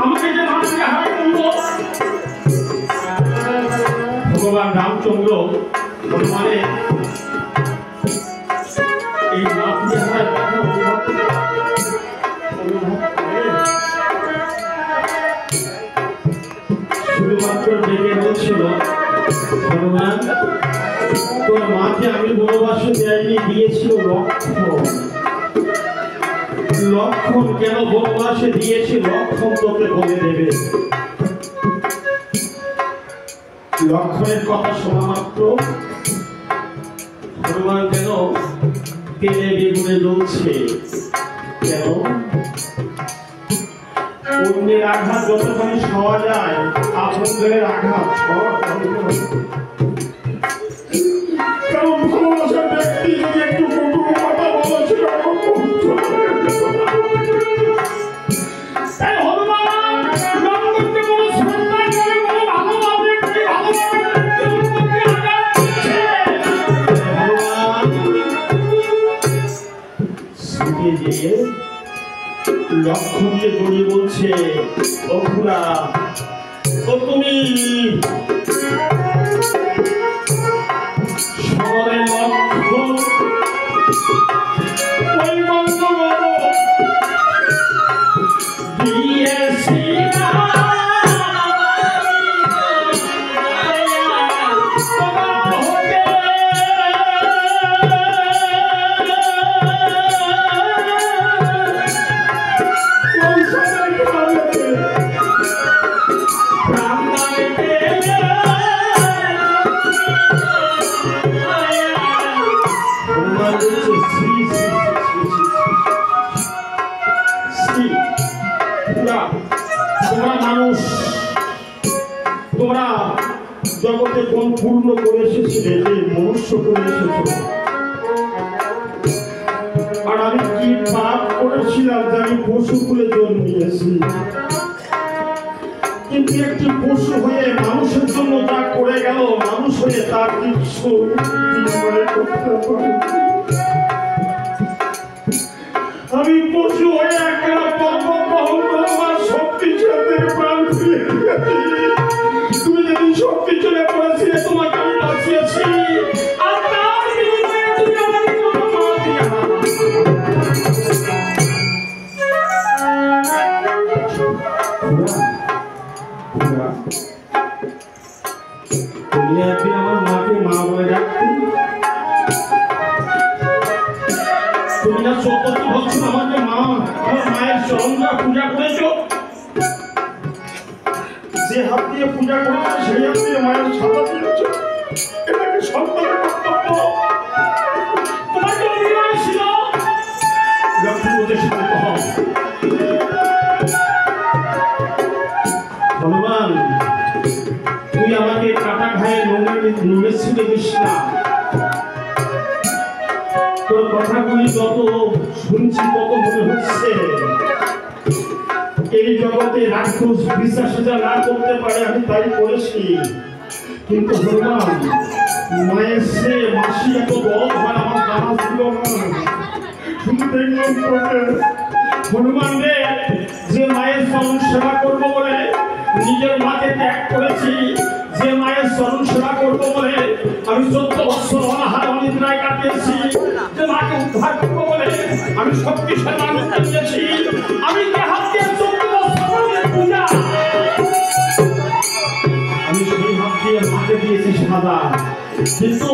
আমাকে যে মাকে হারাই করবো। ভগবান রামচন্দ্র মানে এই মাতৃ হারার কথা শুধুমাত্র ডেকে বলছিল, ভগবান তোর মাকে আমি বনবাসে দেয়নি, দিয়েছিল লক্ষণ। লক্ষণ কেন বনবাসে দিয়েছি লক্ষণ তোকে বলে দেবে। লক্ষণের কথা শোনা মাত্র হনুমান যেন তেলে বেগুনে জ্বলছে। কেন? অন্যের আঘাত যতখানি সওয়া যায়, আপনজনের আঘাত সওয়া কারণ ভালোবাসার ব্যক্তি যদি একটু কটু কথা বলে সেটা লক্ষণকে জড়িয়ে বলছে, ও খুড়া, ও তুমি শহরের লক্ষণ ওই বন্ধ দিয়েছি জগতে কোন পূর্ণ করে এসেছিলে, যে মনুষ্য করে এসেছ। আর আমি কি পাপ করেছিলাম যে আমি পশু কুলে জন্মিয়েছি? কিন্তু একটি পশু হয়ে মানুষের জন্য যা করে গেল, মানুষ হয়ে তার কিছু আমি পশু হয়ে একটা পর্বত বহন করবার শক্তি ছেড়ে প্রাণ ফিরে তুমি যেদিন শক্তি চলে পড়েছিলে তোমাকে আমি বাঁচিয়েছি। আর তার বিনিময়ে তুমি আমাকে কোনো মাল দিয়ে না। তুমি একদিন আমার মাকে মা বলে ডাকতে, তুমি না ৭০ বছর আমাকে মা, আমার মায়ের চরণটা পূজা করেছ। যে হাত দিয়ে পূজা করেছে সেই হাত দিয়ে মায়ের সাদা দিয়েছে। এটাকে সন্তানের কর্তব্য। তোমার কি অভিমান ছিল? লক্ষ্মী বলে শান্ত হও। ভগবান, তুই আমাকে কাটা ঘায়ে নুনের ছিটে দিস না। তোর কথাগুলি যত শুনছি তত মনে হচ্ছে এই জগতে রাক্ষস বিশ্বাস যা না করতে পারে আমি তাই করেছি। কিন্তু ভগবান, মায়ের সে মাসি এত বড় হয় আমার জানা ছিল না। শুধু দেখলাম তোকে হনুমান রে, যে মায়ের চরণ সেবা করবো বলে নিজের মাকে ত্যাগ করেছি, যে মায়ের চরণ সেবা করবো বলে আমি 14 বছর অনাহার সারাদিন রায় কাটিয়েছি যে মাকে উদ্ধার করবো বলে আমি শক্তিশালী মানুষ দিয়েছি। আমি যে হাত দিয়ে পূজা আমি সেই হাত দিয়ে মাকে দিয়েছি সাজা, কিন্তু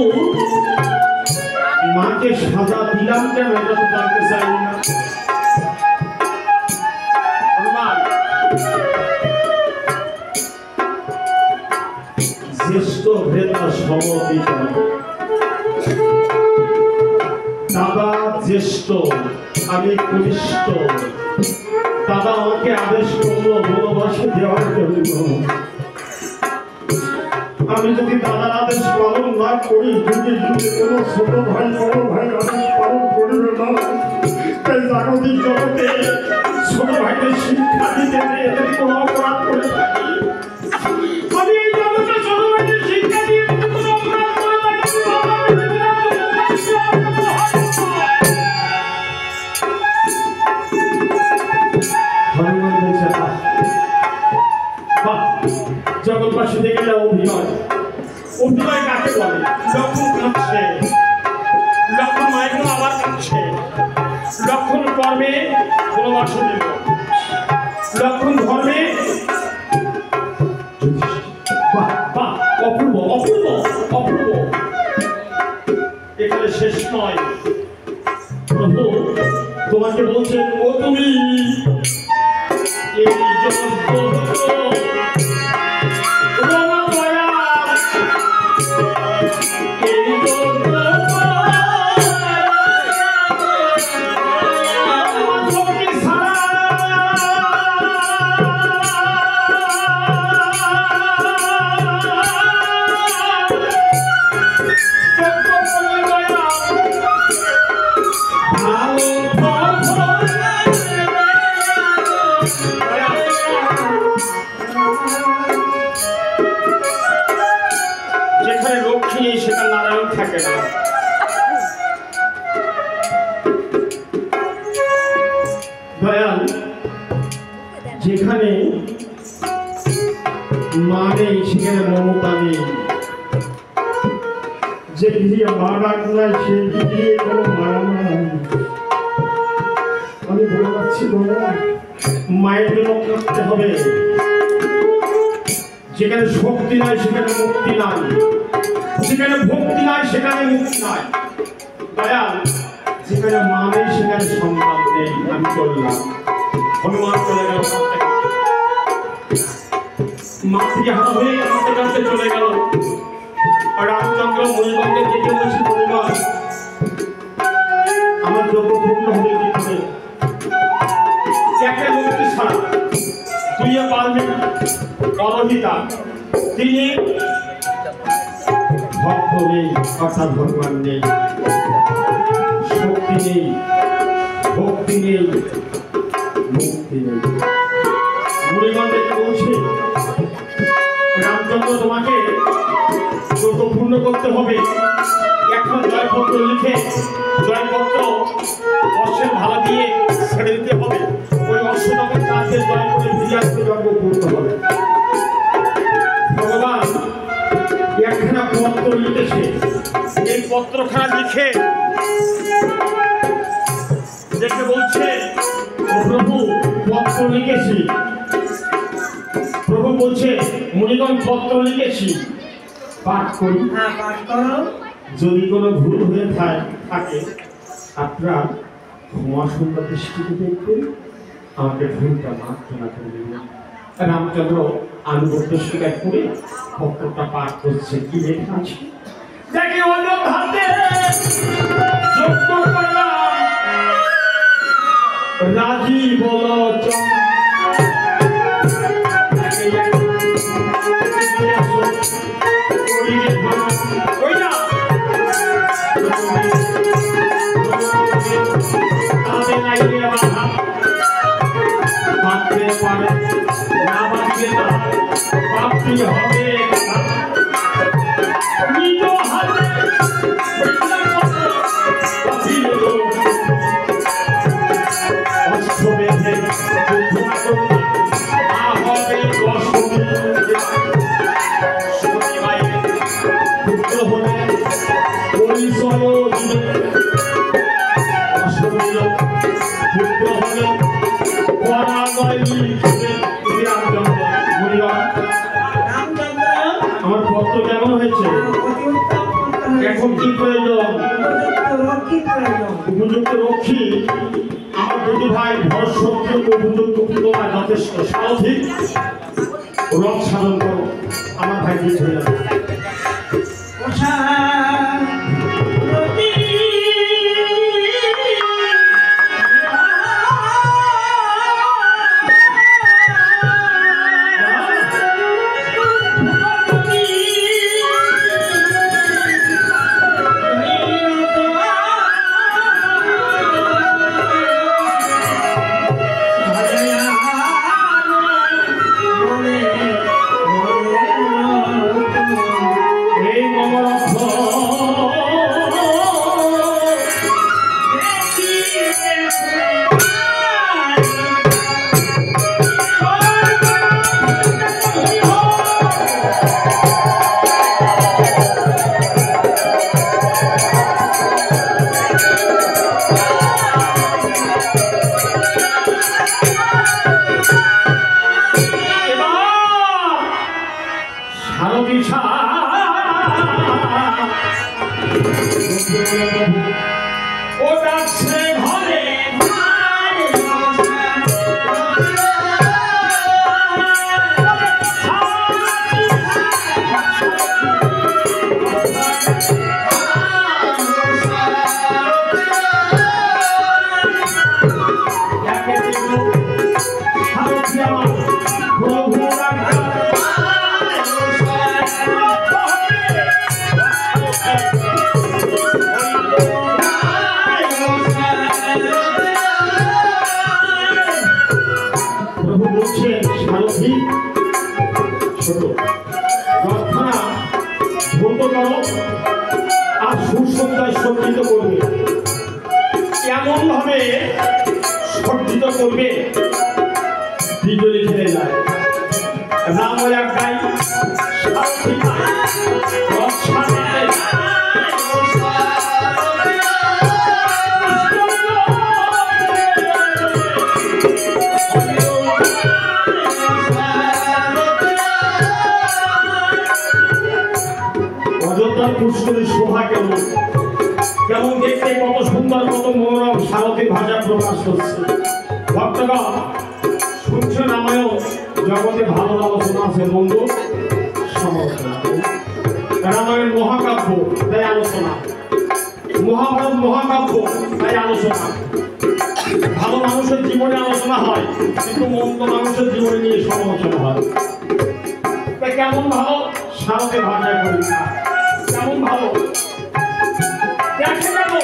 মাকে সাজা দিলাম কেন এটা তো জানতে চাই না। জ্যেষ্ঠ ভেদা সমপিত, দাদা জ্যেষ্ঠ আমি কনিষ্ঠ। দাদা আমাকে আদেশ করলো বনবাসে দেওয়ার জন্য। আমি যদি দাদার আদেশ পালন না করি, যুগে যুগে কোনো ছোট ভাই বড় ভাই আদেশ পালন করবে না। তাই জাগতিক জগতে ছোট ভাইদের শিক্ষা দিতে এদের কোনো অপরাধ করে থাকি। আমি এই জগতে ছোট ভাইদের শিক্ষা দিয়ে কোনো অপরাধ করে থাকি। হনুমান বলছে জগৎবাসী দেখে যাও অভিনয়। অভিনয় কাকে বলে? লক্ষণ কাঁদছে, লক্ষণ মায়ের আবার কাঁদছে। লক্ষণ কর্মে বনবাস দিল, লক্ষণ ধর্মে অপূর্ব অপূর্ব অপূর্ব। এখানে শেষ নয়, প্রভু তোমাকে বলছেন ও তুমি এই যেখানে লক্ষ্মী নেই সেখানে নারায়ণ থাকে না। দয়াল, যেখানে মা নেই সেখানে মমতা নেই। যে গৃহে মা ডাক নাই সেই গৃহে কোনো মায়া নাই। আমি বলে যাচ্ছি দয়াল, মায়ের জন্য করতে হবে। যেখানে শক্তি নাই সেখানে মুক্তি নাই, যেখানে ভক্তি নাই সেখানে মুক্তি নাই। দয়াল, যেখানে মা নেই সেখানে সন্তান নেই। আমি চললাম, হনুমান চলে গেল, মা থেকে হাত হয়ে কাঁদতে কাঁদতে চলে গেল। রামচন্দ্র মণিগঞ্জে থেকে বলছি, মণিগঞ্জ আমার যজ্ঞ পূর্ণ হবে কি করে? একটা মুক্তি ছাড়া দুইয়ে পারবেন অরহিতা, তিনি ভক্ত নেই, অর্থাৎ ভগবান নেই, শক্তি নেই, ভক্তি নেই, মুক্তি নেই। মুড়িগঞ্জে বলছে রামচন্দ্র তোমাকে ব্রত পূর্ণ করতে হবে। এখন জয়পত্র লিখে জয়পত্র অর্শের ভাড়া দিয়ে ছেড়ে দিতে হবে। ওই অশ্বটাকে তাদের জয় করে ফিরে আসতে যজ্ঞ পূর্ণ হবে। ভগবান একখানা পত্র লিখেছে, এই পত্রখানা লিখে দেখে বলছে, প্রভু পত্র লিখেছি। প্রভু বলছে, মুনিগণ পত্র লিখেছি, পাঠ করি। হ্যাঁ, পাঠ করো। যদি কোনো ভুল হয়ে থাকে আপনারা ক্ষমা সুন্দর দৃষ্টিতে দেখবেন, আমাকে ভুলটা মার্জনা করে দেবেন। রামচন্দ্র আনুগত্য স্বীকার করে পত্রটা পাঠ করছে। কি লেখা আছে দেখে, অযোধ্যাতে যজ্ঞ করলাম, রাজি বলো হবে নিজ হাতে পরিচয় অসমিল পুত্র হলে পরাজয় লিখিবে রামচন্দ্র মুনিগণ। রামচন্দ্র আমার পত্র কেমন হয়েছে? অতি উত্তম পুত্র হয়েছে। এখন কি প্রয়োজন? উপযুক্ত রক্ষী প্রয়োজন। উপযুক্ত রক্ষী আমার দুটি ভাই ভরসত্য উপযুক্ত পুত্ররা যথেষ্ট সারথি রথ সাধন করো। আমার ভাই দিয়ে চলে যাবে। ও ডাকছে ঘরে আর সুসজ্জায় সজ্জিত করবে, এমন ভাবে সজ্জিত করবে বিজলি খেলে যায়। রাম এক গাই অযোধ্যার পুষ্করী শোভা কেমন কেমন দেখতে, কত সুন্দর, কত মনোরম সারথী ভাষা প্রকাশ করছে। ভক্তগণ শুনছে রামায়ণ জগতে ভালো আলোচনা আছে, বন্ধু সমালোচনা। রামায়ণ মহাকাব্য তাই আলোচনা, মহাভারত মহাকাব্য তাই আলোচনা। ভালো মানুষের জীবনে আলোচনা হয়, কিন্তু মন্দ মানুষের জীবনে নিয়ে সমালোচনা হয়। তাই কেমন ভালো সারথী ভাষায় করি না, কেমন ভালো দেখে যাবো।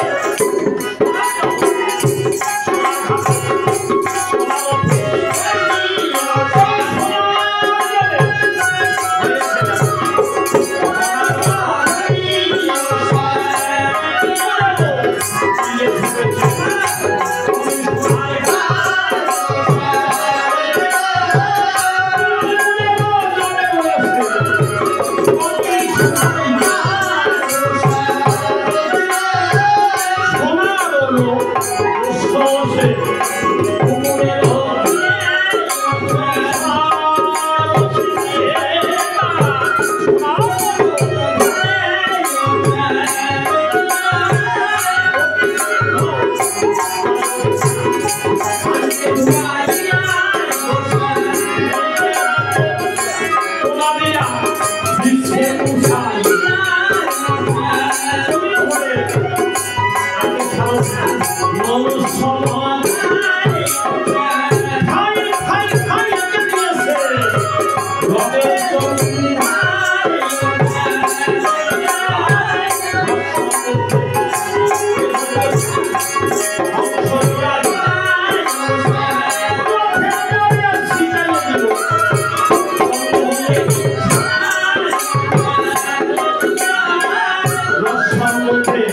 মধ্যে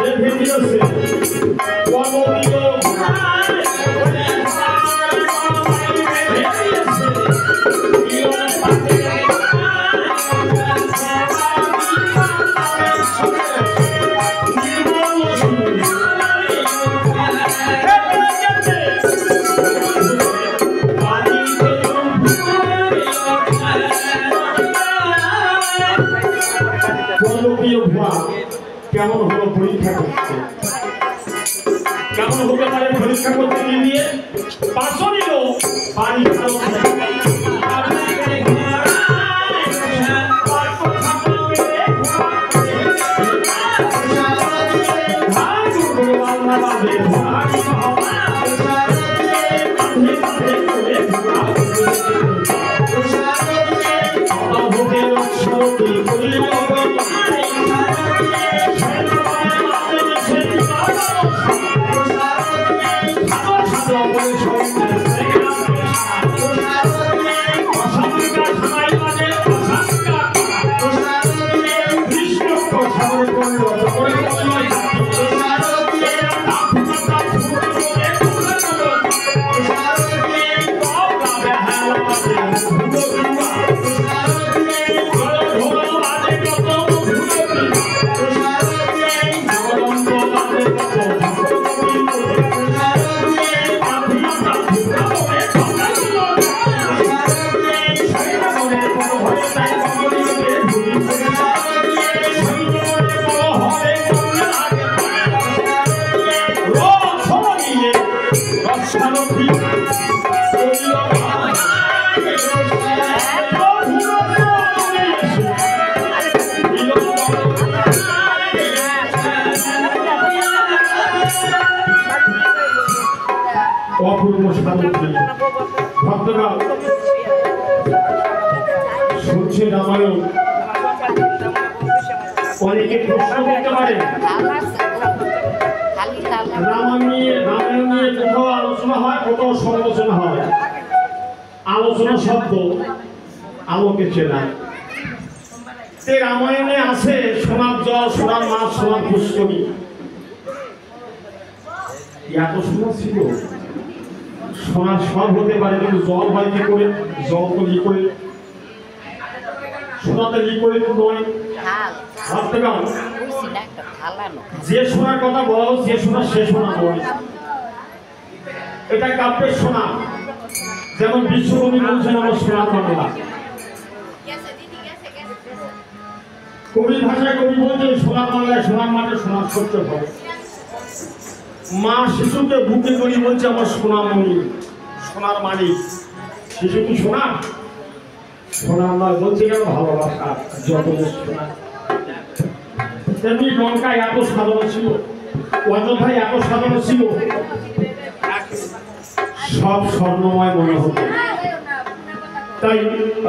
যে ভিডিওছে আছে। কেমন হতে পারে পরীক্ষা করতে গিয়ে পাঁচশো নিল পানি অপূর্ব সামগ্রী ভক্তরা শুনছে রামায়ণ। অনেকে প্রশ্ন করতে পারে রামায়ণ নিয়ে কোথাও আলোচনা হয়, কোথাও সমালোচনা হয়। আলোচনা শব্দ আলোকে চেনা। রামায়ণে আছে সোনার জল, সোনার মাছ, সোনার পুষ্করী। এত সোনা ছিল, সোনার সব হতে পারে, কিন্তু জল হয় কি করে? জল তো লিকুইড, সোনাতে লিকুইড নয়। যে সোনার কথা বলা হচ্ছে, যে সোনা সে সোনা নয়, এটা কাব্যের সোনা। যেমন বিশ্বকবি বলছেন আমার সোনার বাংলা। কবির ভাষায় কবি বলছেন সোনার বাংলায়, সোনার মাঠে সোনার সত্য হবে। মা শিশুকে বুকে করি বলছে আমার সোনামণি, সোনার মালিক। শিশু কি সোনা? সোনার নয়, বলছে কেন ভালোবাসা, যত সোনা। তেমনি লঙ্কায় এত সাধনা ছিল, অযোধ্যায় এত সাধনা ছিল, সব স্বর্ণময় মনে হতো। তাই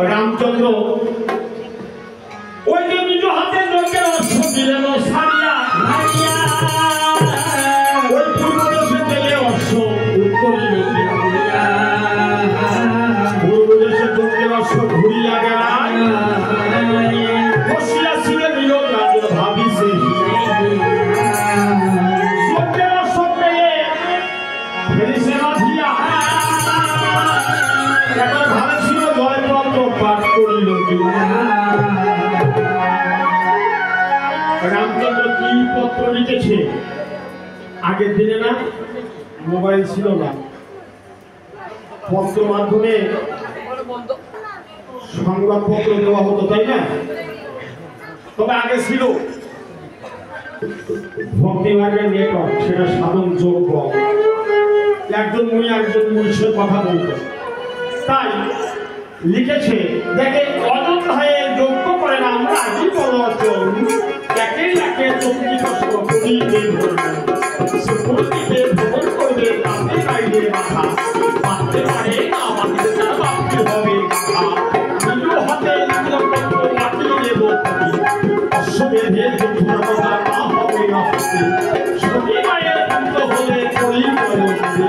রামচন্দ্র ওই যে নিজ হাতে লোকের অর্থ দিলেন সারিয়া, ওই পূর্ব দেশে দিলে অর্থ, উত্তরে পূর্ব দেশে লোকের অর্থ ঘুরিয়া গেলায়, বসিয়া ছিলেন নিয়োগ রাজের ভাবিছে লোকের অর্থ পেয়ে ফেরিসে রাধিয়া। এখন ভালো ছিল জয়পত্র পাঠ করিল রামচন্দ্র কি পত্র লিখেছে? আগের দিনে না মোবাইল ছিল না, পত্র মাধ্যমে সংবাদপত্র দেওয়া হতো, তাই না? তবে আগে ছিল ভক্তিমার্গের নেটওয়ার্ক, সেটা সাধন যোগ্য। একজন মুনি একজন মুনিষের কথা বলত। তাই লিখেছে, দেখে অযোধ্যায় যোগ্য করে না আমরা কি বড় অর্জন, একে একে চব্বিশ কষ্ট করিতে ভ্রমণ করবে, তাতে গাইলে মাথা মারতে পারে না, মারতে তার বাপতে হবে কথা। নিজ হাতে কাটিয়ে দেব অশ্বমেধের যুদ্ধের কথা না হবে নষ্ট। সতী মায়ের পুত্র হলে করি করবে,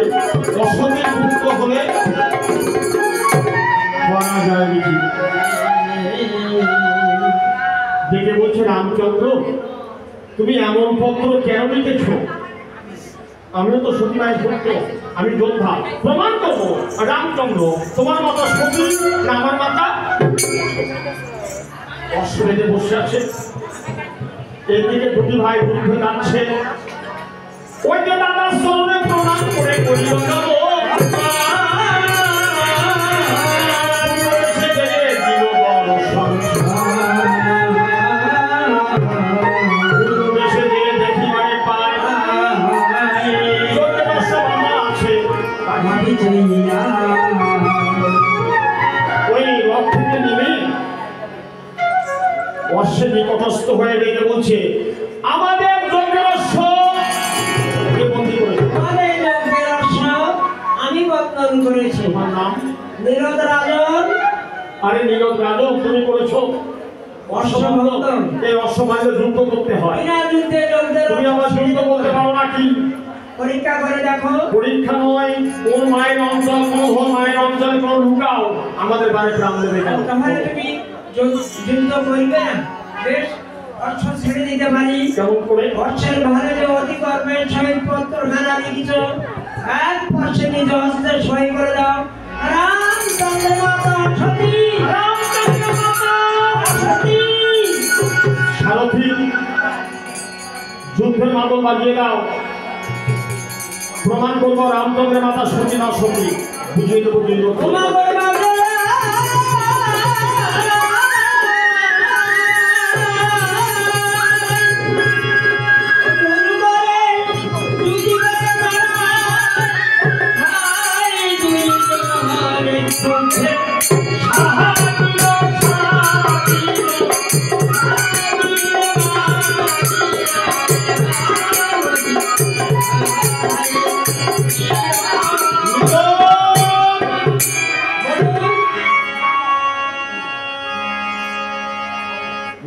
অশ্বমের পুত্র হলে করা যায় নাকি? দেখে বলছে রামচন্দ্র তুমি এমন পত্র কেন লিখেছ? আমিও তো সতী মায়ের পুত্র, আমি যোদ্ধা, প্রমাণ করবো। রামচন্দ্র তোমার মাতা সতী না আমার মাতা? অশ্বমেধে বসে আছে, এদিকে দুটি ভাই যুদ্ধে যাচ্ছে। ওই যে দাদার চরণে প্রণাম করে করিল যাব, দেশে গিয়ে দেখি মানে পায় বলছে আমাদের যজ্ঞরস্য কে বন্দী করেছে? আমাদের যজ্ঞরস্য আমি বন্ধন করেছি। তোমার নাম? নীরদ রাজন। আরে নীরদ রাজন তুমি করেছো? অশ্ববন্ধন। এই অশ্ববাহিনী যুদ্ধ করতে হয়। বিনা যুদ্ধে যজ্ঞের তুমি আমার যুদ্ধ বলতে পারো নাকি? পরীক্ষা করে দেখো। পরীক্ষা নয়, কোন মায়ের অঞ্চল, কোন মায়ের অঞ্চলে কোন লুকাও আমাদের বাড়ি প্রাণ দেবে কেন? তাহলে তুমি যুদ্ধ করবে না? বেশ, অর্থ ছেড়ে দিতে পারি। কেমন করে? অর্থের ভারে যে অতি কর্মের সহিত পত্রখানা লিখিছ, এক পাশে নিজ হস্তে সই করে দাও। রামচন্দ্র মাতা সতী, রামচন্দ্র মাতা সতী। সারথি যুদ্ধের মাদল বাজিয়ে দাও, প্রমাণ করবো রামচন্দ্রের মাতা সতী না সতী। বুঝিয়ে দেবো তোমা বলবা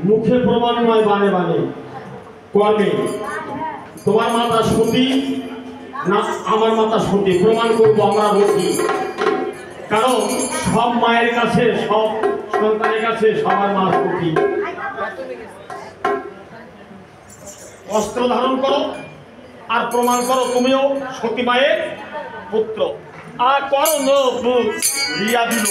মুখে প্রমাণ নয়, বানে বানে কর্মে। তোমার মাতা সতী না আমার মাতা সতী প্রমাণ করবো আমরা বলছি। কারণ সব মায়ের কাছে, সব সন্তানের কাছে সবার মা সতী। অস্ত্র ধারণ করো আর প্রমাণ করো তুমিও সতী মায়ের পুত্র। আর করো রিয়া দিল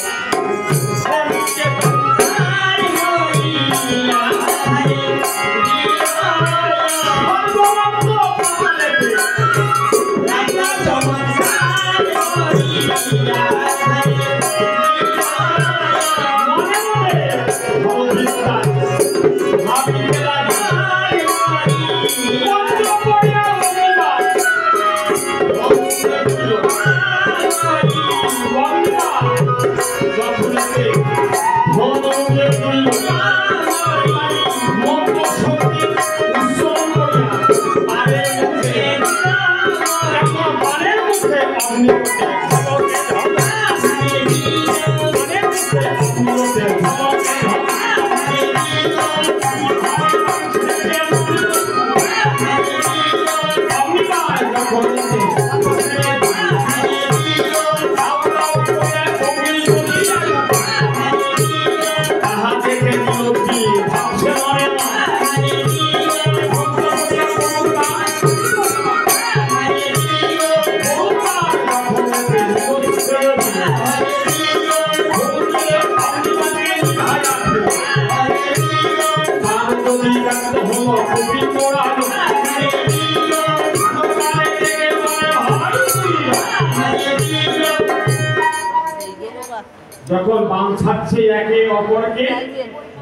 যখন বান ছাড়ছে একে অপরকে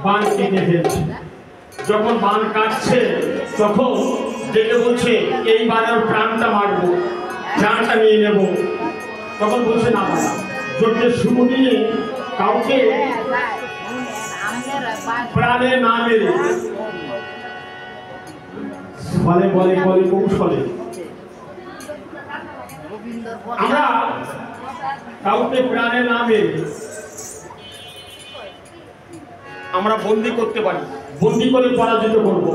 বান কেটে ফেলছে। যখন বান কাটছে তখন যেটা বলছে এই বানের প্রাণটা মারবো, প্রাণটা নিয়ে নেব। তখন বলছে না দাদা, যজ্ঞের শুরু নিয়ে কাউকে প্রাণে না মেরে ফলে বলে বলে কৌশলে আমরা কাউকে প্রাণে না মেরে আমরা বন্দি করতে পারি, বন্দি করে পরাজিত করবো।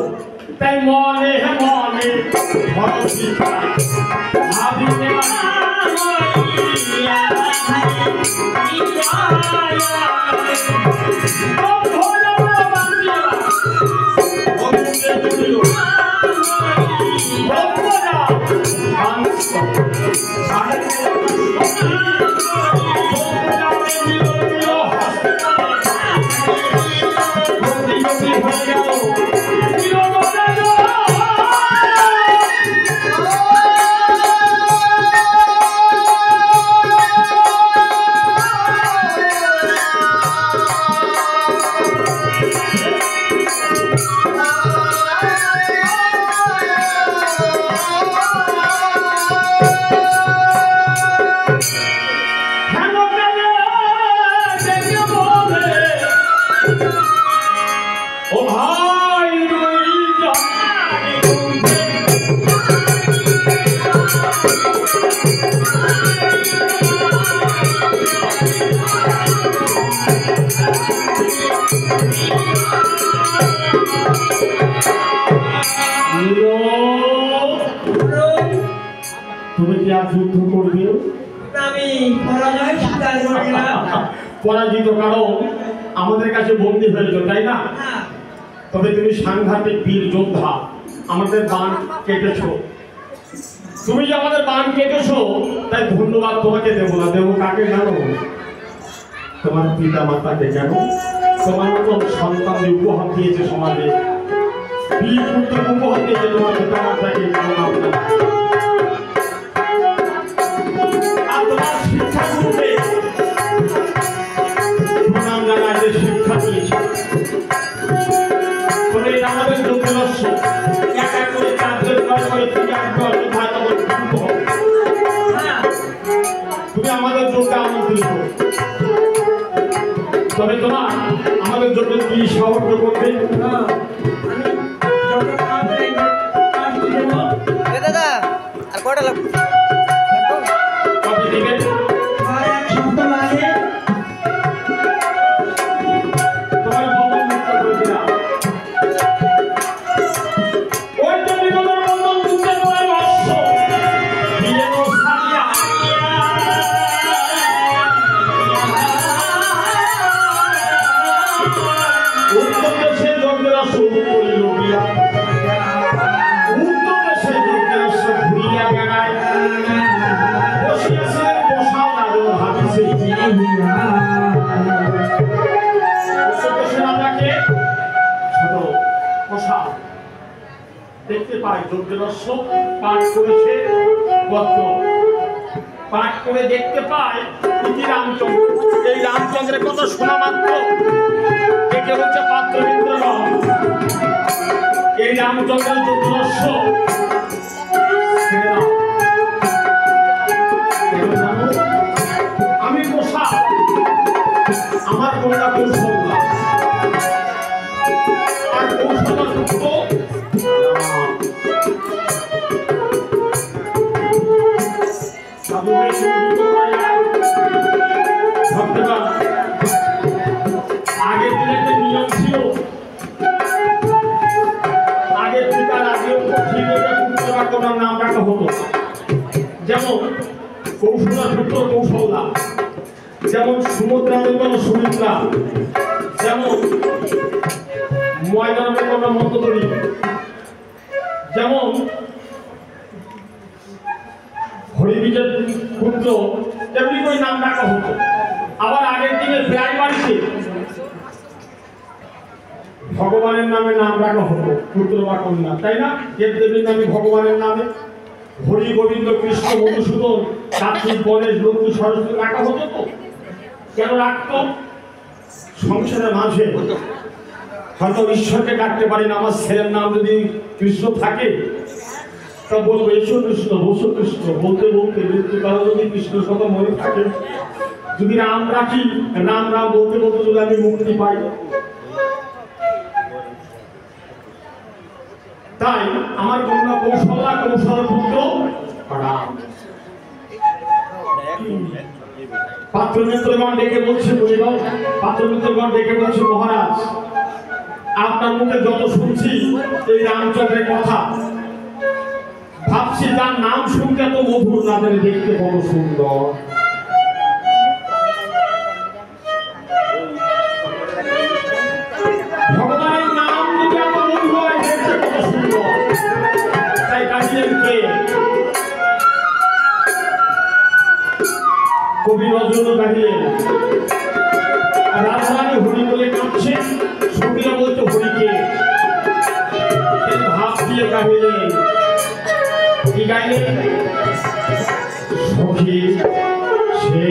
তাই মনে মনে তুমি কি আর যুদ্ধ করবে? আমি পরাজয় স্বীকার করলাম। পরাজিত কারণ আমাদের কাছে বন্দী হয়েছে, তাই না? হ্যাঁ, তবে তুমি সাংঘাতিক বীর যোদ্ধা, আমাদের বান কেটেছো। তুমি যে আমাদের বান কেটেছো তাই ধন্যবাদ তোমাকে দেবো না। দেবো কাকে জানো? তোমার পিতা মাতাকে। কেন? তোমার মতন সন্তান উপহার দিয়েছে সমাজে, বীর পুত্র উপহার দিয়েছে তোমার পিতা মাতাকে। আর তোমার শিক্ষা গুরুকে প্রণাম জানায় যে শিক্ষা দিয়েছে। তবে আমাদের যোগ্যদর্শ এক এক করে চারজন করে তুমি একবার তুমি আমাদের যোগ্য আমন্ত্রিত। তবে তোমার আমাদের জন্য কি সাহায্য করবে? যত তাড়াতাড়ি কাজ দেবো। এ দাদা আর কয়টা লাগবে? কবে দিবেন? আর এক সপ্তাহ লাগে। তোমার বন্ধন মুক্ত করে দিলাম। ওই যে বিপদের বন্ধন মুক্ত করার অশ্ব দিয়ে তো সারিয়া উত্তর দেশে যজ্ঞের অশ্ব করিল বিয়া। উত্তর দেশে যজ্ঞের অশ্ব ঘুরিয়া বেড়ায়। বসিয়াছিলেন বসাও আরো ভাবিছে দেখতে পাই যজ্ঞরস্য পাঠ করেছে পত্র, পাঠ করে দেখতে পাই ইতি রামচন্দ্র। এই রামচন্দ্রের কথা শোনা মাত্র দেখে হচ্ছে পাত্রবৃন্দ। এই রামচন্দ্রের যজ্ঞরস্য আমি বসা আমার কন্যা কৌশল্যা আর কৌশল্যা পুত্র আগের দিন একটা নিয়ম ছিল, আগের পিতার আগেও পুত্র নাম রাখা হতো। যেমন কৌশলা পুত্র কৌশল্যা, যেমন সুমিত্রা বেগম সুমিত্রা, যেমন ময়দান বেগম মন্দোদরী, যেমন হরিবিজের পুত্র, তেমনি করে নাম রাখা হতো। আবার আগের দিনে প্রায় বাড়িতে ভগবানের নামে নাম রাখা হতো, পুত্র বা কন্যা, তাই না? দেবদেবীর নামে ভগবানের নামে হরি গোবিন্দ কৃষ্ণ মধুসূদন কার্তিক গণেশ লক্ষ্মী সরস্বতী রাখা হতো। তো কেন রাখতো? সংসারের মাঝে হয়তো ঈশ্বরকে ডাকতে পারি না, আমার ছেলের নাম যদি কৃষ্ণ থাকে তা বলবো এসো কৃষ্ণ, বসো কৃষ্ণ, বলতে বলতে মৃত্যুকাল যদি কৃষ্ণের কথা মনে থাকে, যদি রাম রাখি, রাম রাম বলতে বলতে যদি আমি মুক্তি পাই। তাই আমার কন্যা কৌশল্যা, কৌশলের পুত্র রাম। পাত্রমিত্রগণ ডেকে বলছে, বুঝলাম পাত্রমিত্রগণ ডেকে বলছে, মহারাজ আপনার মুখে যত শুনছি এই রামচন্দ্রের কথা, ভাবছি তার নাম শুনতে তো মধুর, না জানি দেখতে বড় সুন্দর। ভগবানের নাম যদি এত মধুর হয়, দেখতে কত সুন্দর। তাই কাহিলেন কে? কবি নজরুল কাহিলেন। রাজরানী হরি বলে কাঁদছে, সখীরা বলছে হরিকে। ভাব দিয়ে গাইলেন, কি গাইলেন? সখী সে